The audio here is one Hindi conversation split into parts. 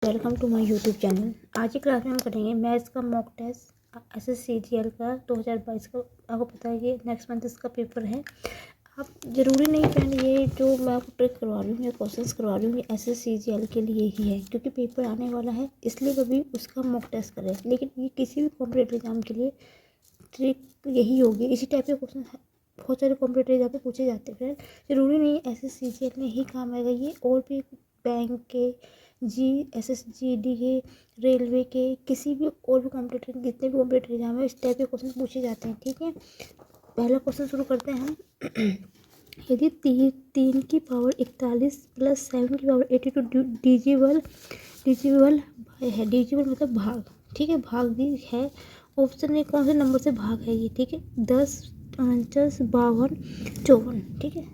Welcome to my YouTube channel. आज की क्लास में हम करेंगे मैथ्स का मॉक टेस्ट SSCGL का 2022 का। आपको पता है कि नेक्स्ट मंथ इसका पेपर है। आप ज़रूरी नहीं फ्रेंड ये जो मैं आपको ट्रिक करवा रही हूँ या क्वेश्चंस करवा रही हूँ ये SSCGL के लिए ही है, क्योंकि पेपर आने वाला है इसलिए कभी उसका मॉक टेस्ट करें। लेकिन ये किसी भी कॉम्पिटेटिव एग्जाम के लिए ट्रिक यही होगी। इसी टाइप के क्वेश्चन बहुत सारे कॉम्पिटेटिव एग्जाम पे पूछे जाते हैं फ्रेंड। ज़रूरी नहीं है SSCGL में ही काम आएगा ये, और भी बैंक के SSGD के, रेलवे के, किसी भी और भी कॉम्पिटेटिव जितने भी कॉम्पिटेटिव एग्जाम है इस टाइप के क्वेश्चन पूछे जाते हैं। ठीक है, पहला क्वेश्चन शुरू करते हैं हम। यदि तीन की पावर 41 प्लस 7 की पावर 82 डिजिबल है, डिजिबल मतलब भाग, ठीक है, भाग भी है। ऑप्शन में कौन से नंबर से भाग है ये, ठीक है, 10, 49, 52, 54, ठीक है।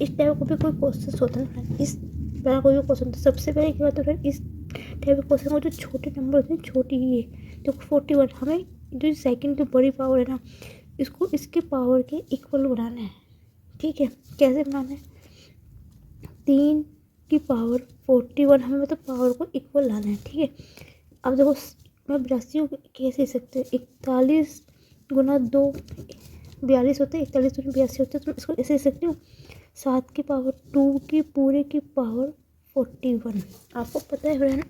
इस टाइप का भी कोई क्वेश्चन होता है, इस तरह कोई भी क्वेश्चन तो सबसे पहले क्या होता है, इस टाइप के क्वेश्चन को जो छोटे नंबर होते हैं, छोटी ही है तो 41, हमें जो सेकंड की बड़ी पावर है ना इसको इसके पावर के इक्वल बनाना है। ठीक है, कैसे बनाना है, 3 की पावर 41 हमें मतलब पावर को इक्वल लाना है। ठीक है, अब देखो मैं 82 कैसे लिख सकते हैं, 41 गुना 2 42 होते हैं, 41 गुना 82 होते हैं, तो इसको ऐसे लिख सकती हूँ 7 की पावर 2 की पूरे की पावर 41। आपको पता है फ्रेंड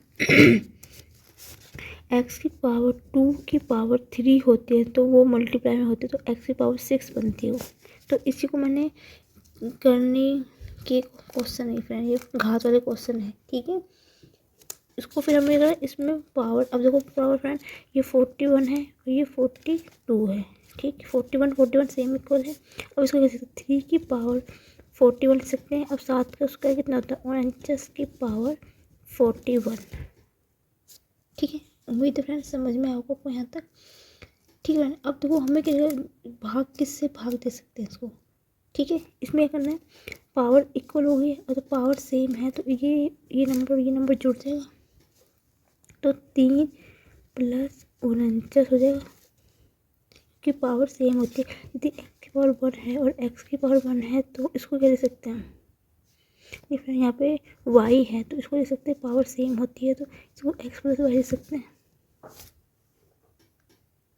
x की पावर 2 की पावर 3 होती है तो वो मल्टीप्लाई में होती है तो x की पावर 6 बनती है वो। तो इसी को मैंने करने के क्वेश्चन है फ्रेंड, ये घात वाले क्वेश्चन है। ठीक है, इसको फिर हमें अगर इसमें पावर, अब देखो पावर फ्रेंड ये 41 है और ये 42 है। ठीक, 41 सेम इक्वल है। अब इसको कैसे 3 की पावर 41 लिख सकते हैं। अब 7 का उसका कितना होता है 49 की पावर 41। ठीक है, उम्मीद है फ्रेंड समझ में आपको यहाँ तक। ठीक है, अब देखो हमें क्या भाग किससे भाग दे सकते हैं इसको। ठीक है, इसमें क्या करना है, पावर इक्वल हो गई और तो पावर सेम है तो ये नंबर जुड़ जाएगा तो 3 प्लस 49 हो जाएगा, कि पावर सेम होती है। यदि x की पावर 1 है और x की पावर 1 है तो इसको क्या दे सकते हैं, ये फिर यहाँ पे y है तो इसको दे सकते हैं, पावर सेम होती है तो इसको x प्लस वाई दे सकते हैं।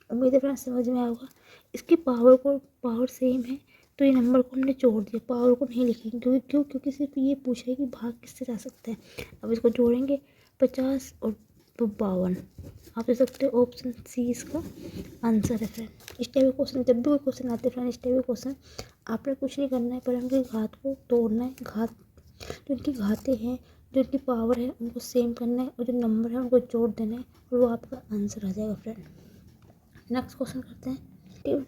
उम्मीद है फ्रेंड्स समझ में आएगा। इसकी पावर सेम है तो ये नंबर को हमने जोड़ दिया, पावर को नहीं लिखेंगे क्योंकि सिर्फ ये पूछा है कि भाग किससे जा सकते हैं। अब इसको जोड़ेंगे 50 और 52, आप दे सकते हो ऑप्शन सी इसका आंसर है फ्रेंड। इस टाइप के क्वेश्चन जब भी कोई क्वेश्चन आते हैं फ्रेंड, इस टाइप के क्वेश्चन आपने कुछ नहीं करना है पर उनकी घात को तोड़ना है। घात जो उनकी घातें हैं, जो उनकी पावर है उनको सेम करना है और जो नंबर है उनको जोड़ देना है और वो आपका आंसर आ जाएगा फ्रेंड। नेक्स्ट क्वेश्चन करते हैं।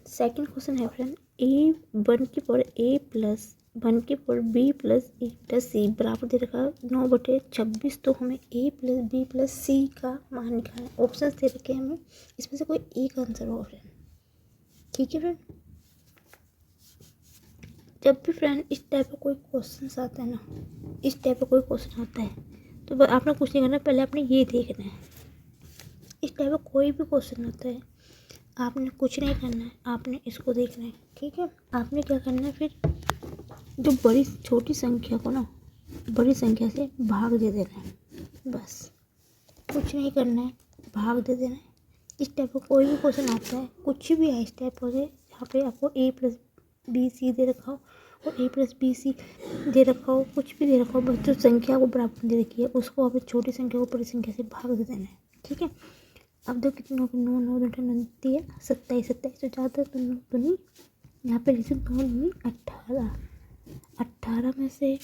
सेकंड क्वेश्चन है फ्रेंड, A1 की पावर A प्लस 1 की power B plus E plus C बराबर दे रखा 9/26। तो हमें A plus B plus C का मान निकालना है। ऑप्शन दे रखे हैं हमें, इसमें से कोई एक आंसर होगा फ्रेंड। ठीक है फ्रेंड, जब भी फ्रेंड इस टाइप का कोई क्वेश्चन आता है ना, इस टाइप का कोई क्वेश्चन आता है तो आपने कुछ नहीं करना, पहले आपने ये देखना है। इस टाइप का कोई भी क्वेश्चन आता है आपने कुछ नहीं करना है, आपने इसको देखना है। ठीक है, आपने क्या करना है फिर, जो बड़ी छोटी संख्या को ना बड़ी संख्या से भाग दे देना है, बस कुछ नहीं करना है, भाग दे देना है। इस टाइप का कोई भी क्वेश्चन आता है, कुछ भी है इस टाइप का, जहाँ पे आपको A प्लस बी सी दे रखा हो और A प्लस बी सी दे रखा हो, कुछ भी दे रखा हो, बस जो संख्या को बराबर दे रखी है उसको आप छोटी संख्या को बड़ी संख्या से भाग दे देना है। ठीक है, अब दो कितने हो, 9 9 29 27 27 तो ज़्यादा तो नहीं, यहाँ पे लिख 9 नहीं 18, 18 में से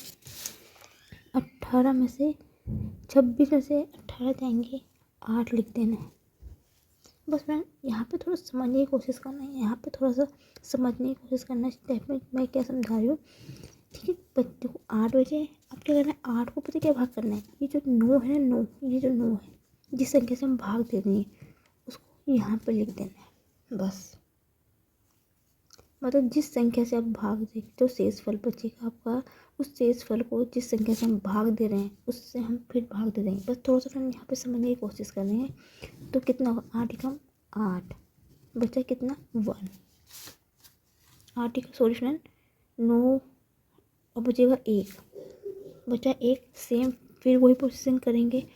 26 में से 18 जाएंगे, 8 लिख देना है। बस मैं यहाँ पे थोड़ा समझने की कोशिश करना है, यहाँ पे थोड़ा सा समझने की कोशिश करना है स्टेप में मैं क्या समझा रही हूँ। ठीक है, बच्चे को 8 बजे अब क्या करना है, 8 को पता क्या भाग करना है, ये जो 9 है ना, 9 ये जो 9 है जिस संख्या से हम भाग दे देंगे उसको यहाँ पे लिख देना है। बस मतलब जिस संख्या से आप भाग देंगे तो शेष फल बचेगा आपका, उस शेष फल को जिस संख्या से हम भाग दे रहे हैं उससे हम फिर भाग दे देंगे। बस थोड़ा सा फ्रेंड यहाँ पे समझने की कोशिश कर रहे हैं। तो कितना होगा, 8 एकम 8 बचा कितना 1, 8 सॉरी फ्रेंड 9 और बचेगा 1, बचा 1 सेम, फिर वही प्रोसेसिंग करेंगे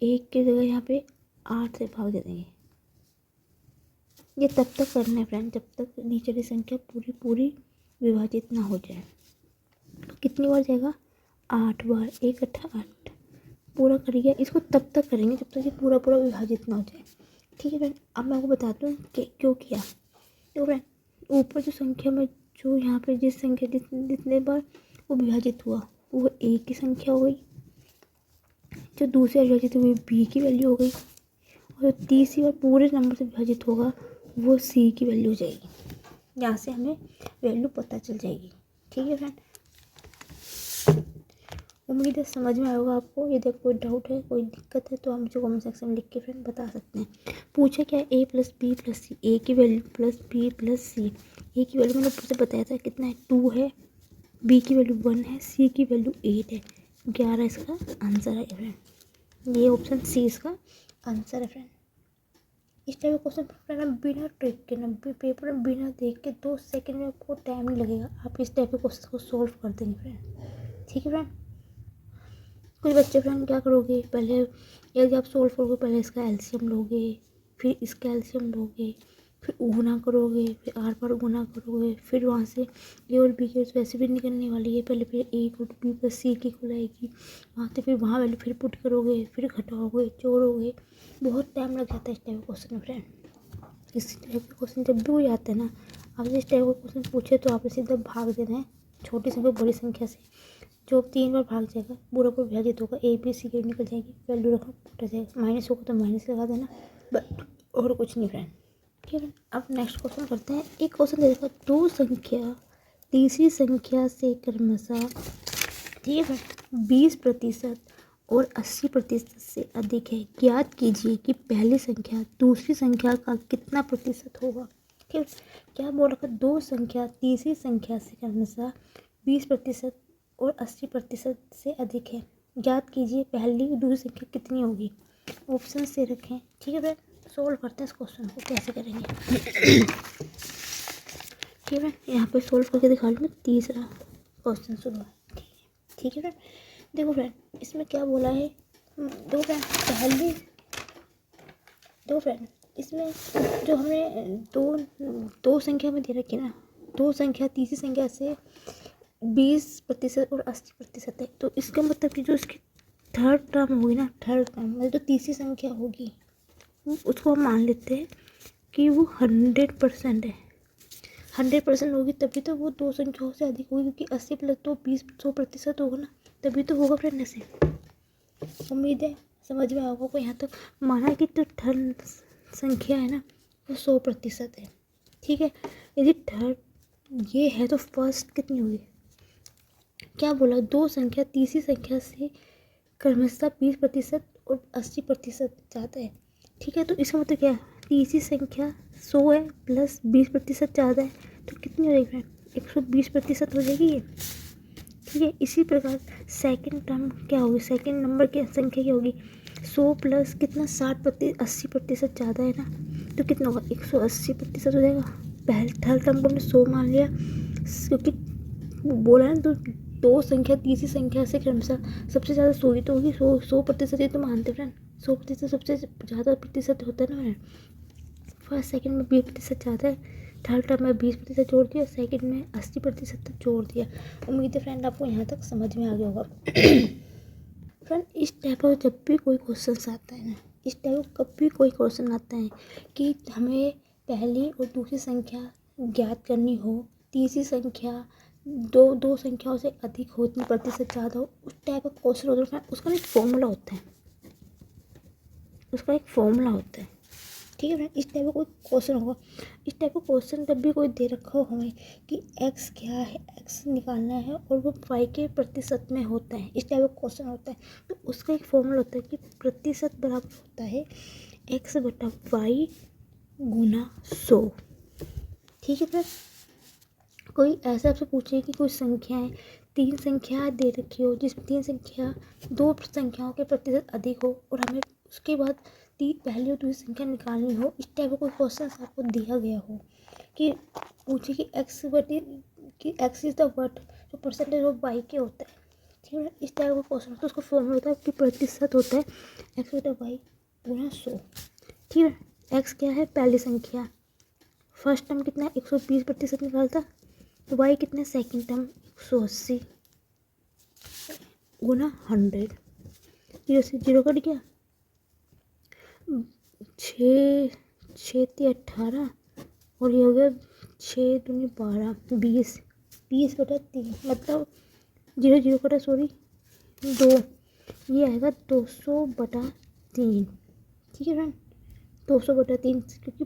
1 की जगह यहाँ पे 8 से भाग दे देंगे। ये तब तक करना है फ्रेंड जब तक नीचे की संख्या पूरी पूरी विभाजित ना हो जाए। तो कितनी बार जाएगा? 8 बार, 1 8 8 पूरा करिए। इसको तब तक करेंगे जब तक ये पूरा पूरा विभाजित ना हो जाए। ठीक है फ्रेंड, अब मैं आपको बताती हूँ कि क्यों किया। तो फ्रेंड ऊपर जो संख्या में जो यहाँ पे जिस संख्या जितने बार वो विभाजित हुआ वो a की संख्या हो गई, जो दूसरी विभाजित हुई b की वैल्यू हो गई, और तीसरी बार पूरे नंबर से विभाजित होगा वो c की वैल्यू हो जाएगी। यहाँ से हमें वैल्यू पता चल जाएगी। ठीक है फ्रेंड, उम्मीद है समझ में आएगा आपको। यदि कोई डाउट है कोई दिक्कत है तो आप मुझे कमेंट सेक्शन में लिख के फ्रेंड बता सकते हैं। पूछा क्या है? a प्लस बी प्लस सी, ए की वैल्यू प्लस बी प्लस सी। ए की वैल्यू मैंने ऊपर से बताया था कितना है, 2 है, बी की वैल्यू 1 है, सी की वैल्यू 8 है, 11 इसका आंसर है फ्रेंड। ये ऑप्शन सी इसका आंसर है फ्रेंड। इस टाइप का क्वेश्चन फ्रेंड बिना ट्रिक के ना पेपर में बिना देख के 2 सेकंड में आपको टाइम नहीं लगेगा, आप इस टाइप के क्वेश्चन को सॉल्व कर देंगे फ्रेंड। ठीक है फ्रेंड, कुछ बच्चे फ्रेंड क्या करोगे, पहले यदि आप सोल्व करोगे पहले इसका एलसीएम लोगे, फिर इसका एलसीएम लोगे, फिर गुना करोगे, फिर आर पर गुना करोगे, फिर वहाँ से ए और बी की वैसे भी निकलने वाली है, पहले फिर ए को बी प्लस सी की खुल आएगी, वहाँ से फिर वहाँ वैल्यू फिर पुट करोगे, फिर घटाओगे जोड़ोगे, बहुत टाइम लग जाता है इस टाइप का क्वेश्चन में फ्रेंड। इस टाइप के क्वेश्चन जब भी हो जाते हैं ना, आपसे इस टाइप का क्वेश्चन पूछे तो आपने सीधा भाग देना है छोटी संख्या बड़ी संख्या से, जो 3 बार भाग जाएगा पूरा पूरा विभाजित होगा, ए बी सी निकल जाएगी, वैल्यू रखो कट जाएगा, माइनस होगा तो माइनस लगा देना, बट और कुछ नहीं फ्रेंड। ठीक है, अब नेक्स्ट क्वेश्चन करते हैं। एक क्वेश्चन दे देगा, 2 संख्या तीसरी संख्या से क्रमशः, ठीक है फ्रेंड, 20% और 80% से अधिक है, ज्ञात कीजिए कि पहली संख्या दूसरी संख्या का कितना प्रतिशत होगा। ठीक है, क्या बोल रखा? 2 संख्या तीसरी संख्या से क्रमशः 20% और 80% से अधिक है, ज्ञात कीजिए पहली दूसरी संख्या कितनी होगी। ऑप्शन से रखें। ठीक है फ्रेंड, सोल्व करते हैं इस क्वेश्चन को, कैसे करेंगे। ठीक है, यहाँ पे सोल्व करके दिखा लूँ। तीसरा क्वेश्चन शुरू है। ठीक है फ्रेंड, देखो फ्रेंड इसमें क्या बोला है, दो फ्रेंड इसमें जो हमें दो संख्या में दे रखी ना, 2 संख्या तीसरी संख्या से 20% और 80% है, तो इसका मतलब कि जो इसकी थर्ड टर्म होगी ना, थर्ड टर्म मतलब जो तीसरी संख्या होगी उसको हम मान लेते हैं कि वो 100% है। 100% होगी तभी तो वो 2 संख्याओं से अधिक होगी, क्योंकि 80 प्लस तो 100% होगा ना, तभी तो होगा फ्रेंड ऐसे। उम्मीद है समझ में आएगा को यहाँ तक। माना कि तो थर्ड संख्या है ना वो 100% है। ठीक है, यदि थर्ड ये है तो फर्स्ट कितनी होगी, क्या बोला? 2 संख्या तीसरी संख्या से क्रमशः 20% और 80% ज़्यादा है। ठीक है, तो इसका मतलब क्या है, तीसरी संख्या 100 है प्लस 20% ज़्यादा है, तो कितनी हो जाएगी फ्रेंड? 120% हो जाएगी ये। ठीक है, इसी प्रकार सेकंड टर्म क्या होगी, सेकंड नंबर की संख्या क्या होगी, 100 प्लस कितना 80% ज़्यादा है ना, तो कितना होगा? 180% हो जाएगा। पहले थर्ड टर्म को हमने 100 मान लिया, क्योंकि बोला ना, तो 2 संख्या तीसरी संख्या से क्रमशः सबसे ज़्यादा 100 ही तो होगी, 100% ही तो मानते फ्रेंड, 100% सबसे ज़्यादा प्रतिशत होता है ना फ्रेंड। फर्स्ट सेकंड में 20% ज़्यादा है, थर्ड टर्म में 20% जोड़ दिया, सेकंड में 80% जोड़ दिया। उम्मीद है फ्रेंड आपको यहाँ तक समझ में आ गया होगा। फ्रेंड इस टाइप का जब भी कोई क्वेश्चन आता है ना, इस टाइप का कभी कोई क्वेश्चन आता है कि हमें पहली और दूसरी संख्या ज्ञात करनी हो, तीसरी संख्या दो संख्याओं से अधिक हो, 3% ज़्यादा हो, उस टाइप का क्वेश्चन होता है, उसका एक फॉर्मूला होता है, ठीक है फ्रेंड। इस टाइप का कोई क्वेश्चन होगा, इस टाइप का क्वेश्चन जब भी कोई दे रखा हो हमें कि एक्स क्या है, एक्स निकालना है और वो वाई के प्रतिशत में होता है, इस टाइप का क्वेश्चन होता है, तो उसका एक फॉर्मूला होता है कि प्रतिशत बराबर होता है एक्स बटा वाई गुना 100। ठीक है फ्रेंड, कोई ऐसा आपसे पूछे कि कोई संख्याएं 3 संख्या दे रखी हो, जिसमें 3 संख्या 2 संख्याओं के प्रतिशत अधिक हो, और हमें उसके बाद पहली और दूसरी संख्या निकालनी हो, इस टाइप का कोई क्वेश्चन आपको दिया गया हो कि पूछे कि एक्स इज द व्हाट, जो परसेंटेज ऑफ वाई के होता है, ठीक है। इस टाइप का क्वेश्चन होता है, उसका फॉर्मूला होता है कि प्रतिशत होता है एक्स बटा वाई गुना 100। ठीक है। एक्स क्या है, पहली संख्या, फर्स्ट टर्म कितना है 120% निकालता, तो वाई कितना है सेकेंड टर्म 180 गुना 100। जीरो से जीरो कट गया, 6 6 × 18 और ये हो गया 6 × 12 20 20/3 मतलब 0 0 कटा सॉरी 2, ये आएगा 200/3। ठीक है फ्रेंड, 200/3 क्योंकि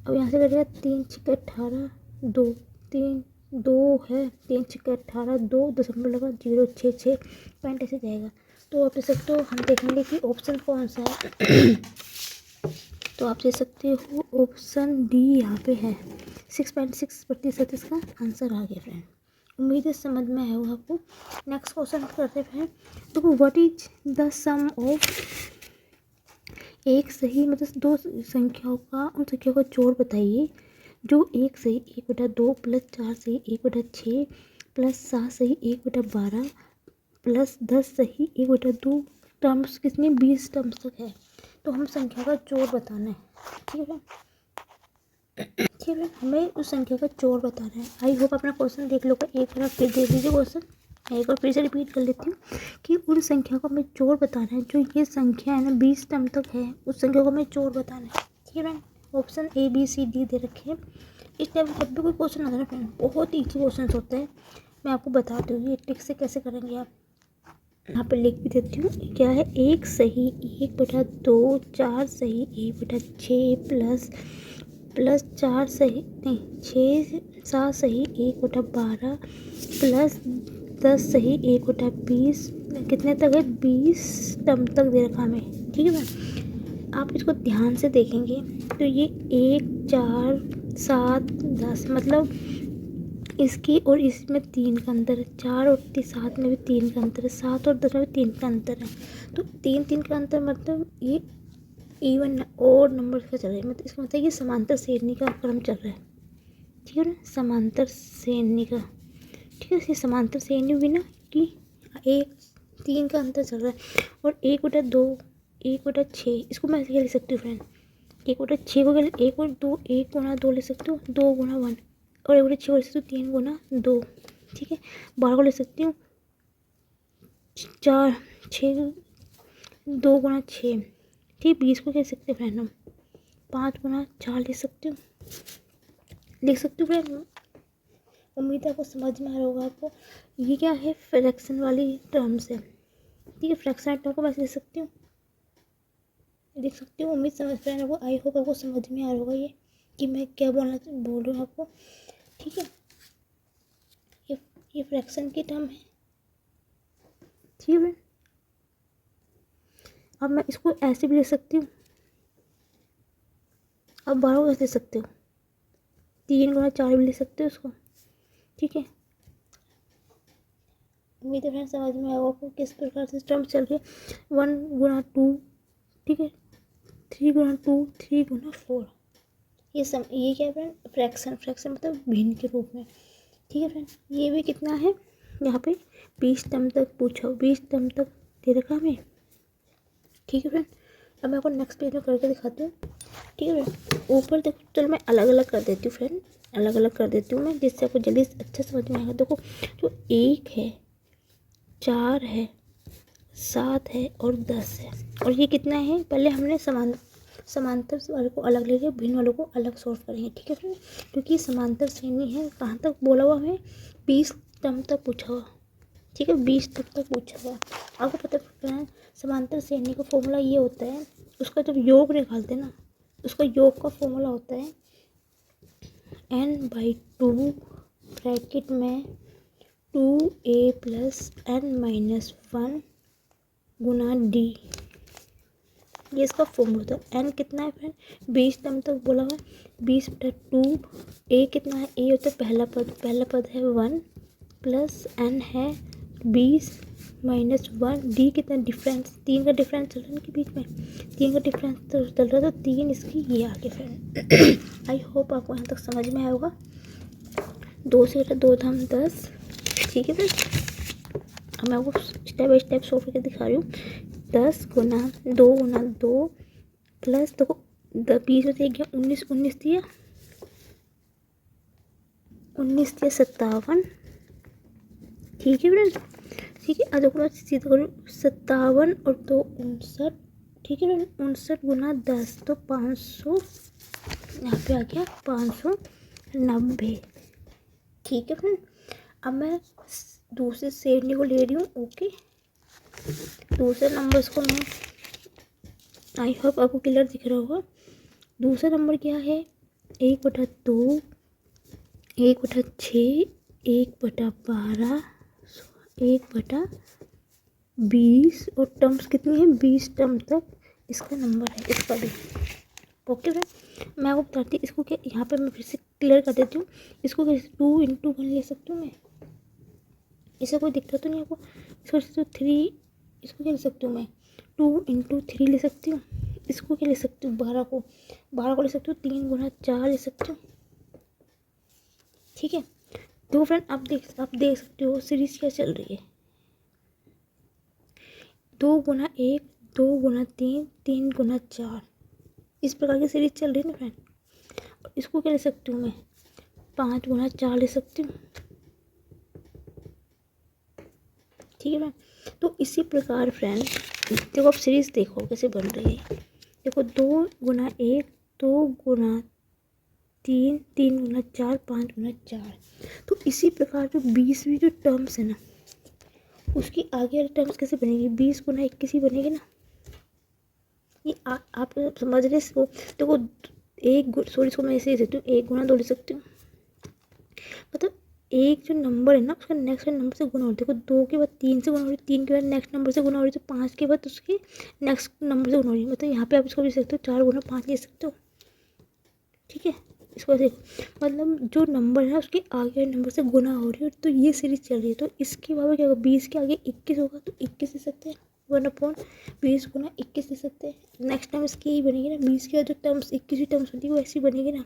अब यहाँ से कटेगा 3 × 6 = 18 2 3 2 है 3 × 6 = 18 2.066 पॉइंट ऐसे जाएगा। तो आप देख सकते हो, हम देखेंगे कि ऑप्शन कौन सा है। तो आप देख सकते हो ऑप्शन डी यहाँ पे है, 6.6% इसका आंसर आ गया फ्रेंड। उम्मीद है समझ में आया होगा आपको। नेक्स्ट क्वेश्चन करते हैं। तो what is the sum of, एक सही मतलब दो संख्याओं का, उन संख्याओं का जोड़ बताइए जो एक सही 1/2 + 4 सही 1/6 + 7 सही 1/12 + 10 सही 1/2 टर्म्स कितने 20 टर्म्स तक है। तो हम संख्या का जोड़ बताना है। ठीक है, ठीक है, हमें उस संख्या का जोड़ बताना है। आई होप अपना क्वेश्चन देख लो, एक बार फिर देख लीजिए क्वेश्चन, एक बार फिर से रिपीट कर लेती हूँ कि उन संख्या को हमें जोड़ बताना है जो ये संख्या है ना 20 टर्म तक है, उस संख्या को हमें जोड़ बताना है। ठीक है friend, option A B C D दे रखे हैं। इस टाइप जब भी कोई क्वेश्चन आता है फ्रेंड, बहुत ईजी क्वेश्चन होते हैं, मैं आपको बता दूँ ये ट्रिक से कैसे करेंगे आप। यहाँ पर लिख भी देती हूँ, क्या है, एक सही 1/2 4 सही 1/6 प्लस 4 सही नहीं 6 7 सही 1/12 प्लस 10 सही 1/20 कितने तक है 20 टर्म तक दे रखा हमें। ठीक है मैम, आप इसको ध्यान से देखेंगे तो ये 1 4 7 10 मतलब इसकी और इसमें 3 का अंतर है, 4 और 7 में भी 3 का अंतर है, 7 और 10 में भी 3 का अंतर है। तो 3 का अंतर मतलब ये इवन और नंबर का चल रहा है, मतलब इसका मतलब ये समांतर श्रेणी का क्रम चल रहा है। ठीक है ना, समांतर श्रेणी का। ठीक है, ये समांतर श्रेणी भी ना कि 3 का अंतर चल रहा है और 1/2 1/6 इसको मैं ऐसे लिख सकती हूँ फ्रेंड, 1/6 को 1 और 2 1 × 2 ले सकती हूँ, 2 × 1 और 1/6 को ले सकती हूँ 3 × 2। ठीक है, 12 को ले सकती हूँ 4 6 2 × 6। ठीक, 20 को कह सकते हैं फ्रेंड हम 5 × 4 लिख सकती हूँ फ्रेंड। उम्मीद है आपको समझ में आ रहा होगा आपको। ये क्या है, फ्रैक्शन वाली टर्म्स है। ठीक है, फ्रैक्शन टर्म को मैं लिख सकती हूँ, लिख सकती हूँ। उम्मीद समझ फ्रेंड आपको, आई होप आपको समझ में आ रहा होगा ये कि मैं क्या बोल रही हूँ आपको। ठीक है, ये फ्रैक्शन की टर्म है। ठीक है, अब मैं इसको ऐसे भी लिख सकती हूँ, अब 12 को कैसे लिख सकते हो, 3 × 4 भी लिख सकते हो उसको। ठीक है, उम्मीद है फ्रेंड समझ में आएगा आपको किस प्रकार से टर्म चल रही है। 1 × 2, ठीक है, 3 × 2 3 × 4, ये क्या है फ्रेंड, फ्रैक्शन मतलब भिन्न के रूप में। ठीक है फ्रेंड, ये भी कितना है यहाँ पे 20 टर्म तक पूछा, 20 टर्म तक दे रखा हमें। ठीक है फ्रेंड, अब मैं आपको नेक्स्ट पेज में करके दिखाती हूँ। ठीक है फ्रेंड, ऊपर देखो, चलो मैं अलग अलग कर देती हूँ फ्रेंड, अलग अलग कर देती हूँ मैं, जिससे आपको जल्दी अच्छा समझ में आएगा। देखो, जो 1 है 4 है 7 है और 10 है, और ये कितना है, पहले हमने समांतर वाले को अलग लेंगे, भिन्न वालों को अलग सॉल्व करेंगे। ठीक है फ्रेंड, क्योंकि समांतर श्रेणी है, कहाँ तक बोला हुआ हमें 20 टर्म तक पूछा हुआ। ठीक है, 20 तक पूछा हुआ। आपको पता है समांतर श्रेणी का फॉर्मूला ये होता है, उसका जब योग निकालते हैं ना, उसका योग का फॉर्मूला होता है n/2 ब्रैकेट में 2a + n-1 गुना d, ये इसका फॉर्मूला होता है। n कितना है फ्रेंड, 20 टर्म तक बोला हुआ है, 20/2। a कितना है, a होता है पहला पद है 1 प्लस n है 20 -1, d कितना डिफरेंस, 3 का डिफरेंस चल रहा है इनके बीच में, 3 का डिफरेंस चल रहा है, तो 3 इसकी ये आगे फ्रेंड। आई होप आपको यहाँ तक समझ में आया होगा। 2 से 2 10। ठीक है फ्रेंड, अब मैं आपको स्टेप बाई स्टेप सॉल्व करके दिखा रही हूँ। 10 गुना 2 गुना 2 प्लस देखो 20 में से 1 गया 19, 19 दिया 57। ठीक है फ्रेंड, ठीक है। देखो सीधा करो 57 और 2 59। ठीक है फ्रेंड, 59 गुना 10 तो 500, यहाँ पे आ गया 590। ठीक है फ्रेंड, अब मैं दूसरे श्रेणी को ले रही हूँ। ओके, दूसरे नंबर्स को मैं, आई होप आपको क्लियर दिख रहा होगा। दूसरा नंबर क्या है, 1/2, 1/6, 1/12, 1/20 और टर्म्स कितनी है, 20 टर्म तक इसका नंबर है, इसका भी। ओके फ्रेंड, मैं आपको बताती हूँ इसको क्या, यहाँ पे मैं फिर से क्लियर कर देती हूँ। इसको कैसे 2 × 1 ले सकती हूँ मैं, इससे कोई दिक्कत तो नहीं आपको। इसको 3, इसको क्या ले सकती हूँ मैं, 2 × 3 ले सकती हूँ। इसको क्या ले सकती हूँ, 12 को ले सकती हूँ, 3 × 4 ले सकती हूँ। ठीक है, तो फ्रेंड आप देख सकते हो सीरीज क्या चल रही है। 2 × 1, 2 × 3, 3 × 4, इस प्रकार की सीरीज चल रही है ना फ्रेंड। इसको क्या ले सकती हूँ मैं, 5 × 4 ले सकती हूँ। ठीक है फ्रेंड, तो इसी प्रकार फ्रेंड देखो आप सीरीज देखो कैसे बन रही है। देखो 2 × 1, 2 × 3, 3 × 4, 5 × 4। तो इसी प्रकार जो 20वीं जो टर्म्स है ना, उसकी आगे वाली टर्म्स कैसे बनेगी, 20 × 21 ही बनेगी ना। ये आप समझ रहे इसको। देखो इसको मैं ऐसे ले सकती हूँ, 1 × 2 ले सकती हूँ। मतलब एक जो नंबर है ना उसका नेक्स्ट नंबर से गुना हो रही है। देखो 2 के बाद 3 से गुना हो रही है, 3 के बाद नेक्स्ट नंबर से गुना हो रही है, तो 5 के बाद उसके नेक्स्ट नंबर से गुना हो रही है। मतलब यहाँ पे आप इसको ले सकते हो 4 × 5 ले सकते हो। ठीक है, इसको ऐसे मतलब जो नंबर है ना उसके आगे नंबर से गुना हो रही है, तो ये सीरीज चल रही है। तो इसके बाद क्या होगा, 20 के आगे 21 होगा तो 21 ले सकते हैं, 1/20 × 21 ले सकते हैं। नेक्स्ट टाइम इसकी यही बनेगी ना, 20 के बाद जो टर्म्स 21 टर्म्स होती है वो ऐसी बनेगी ना।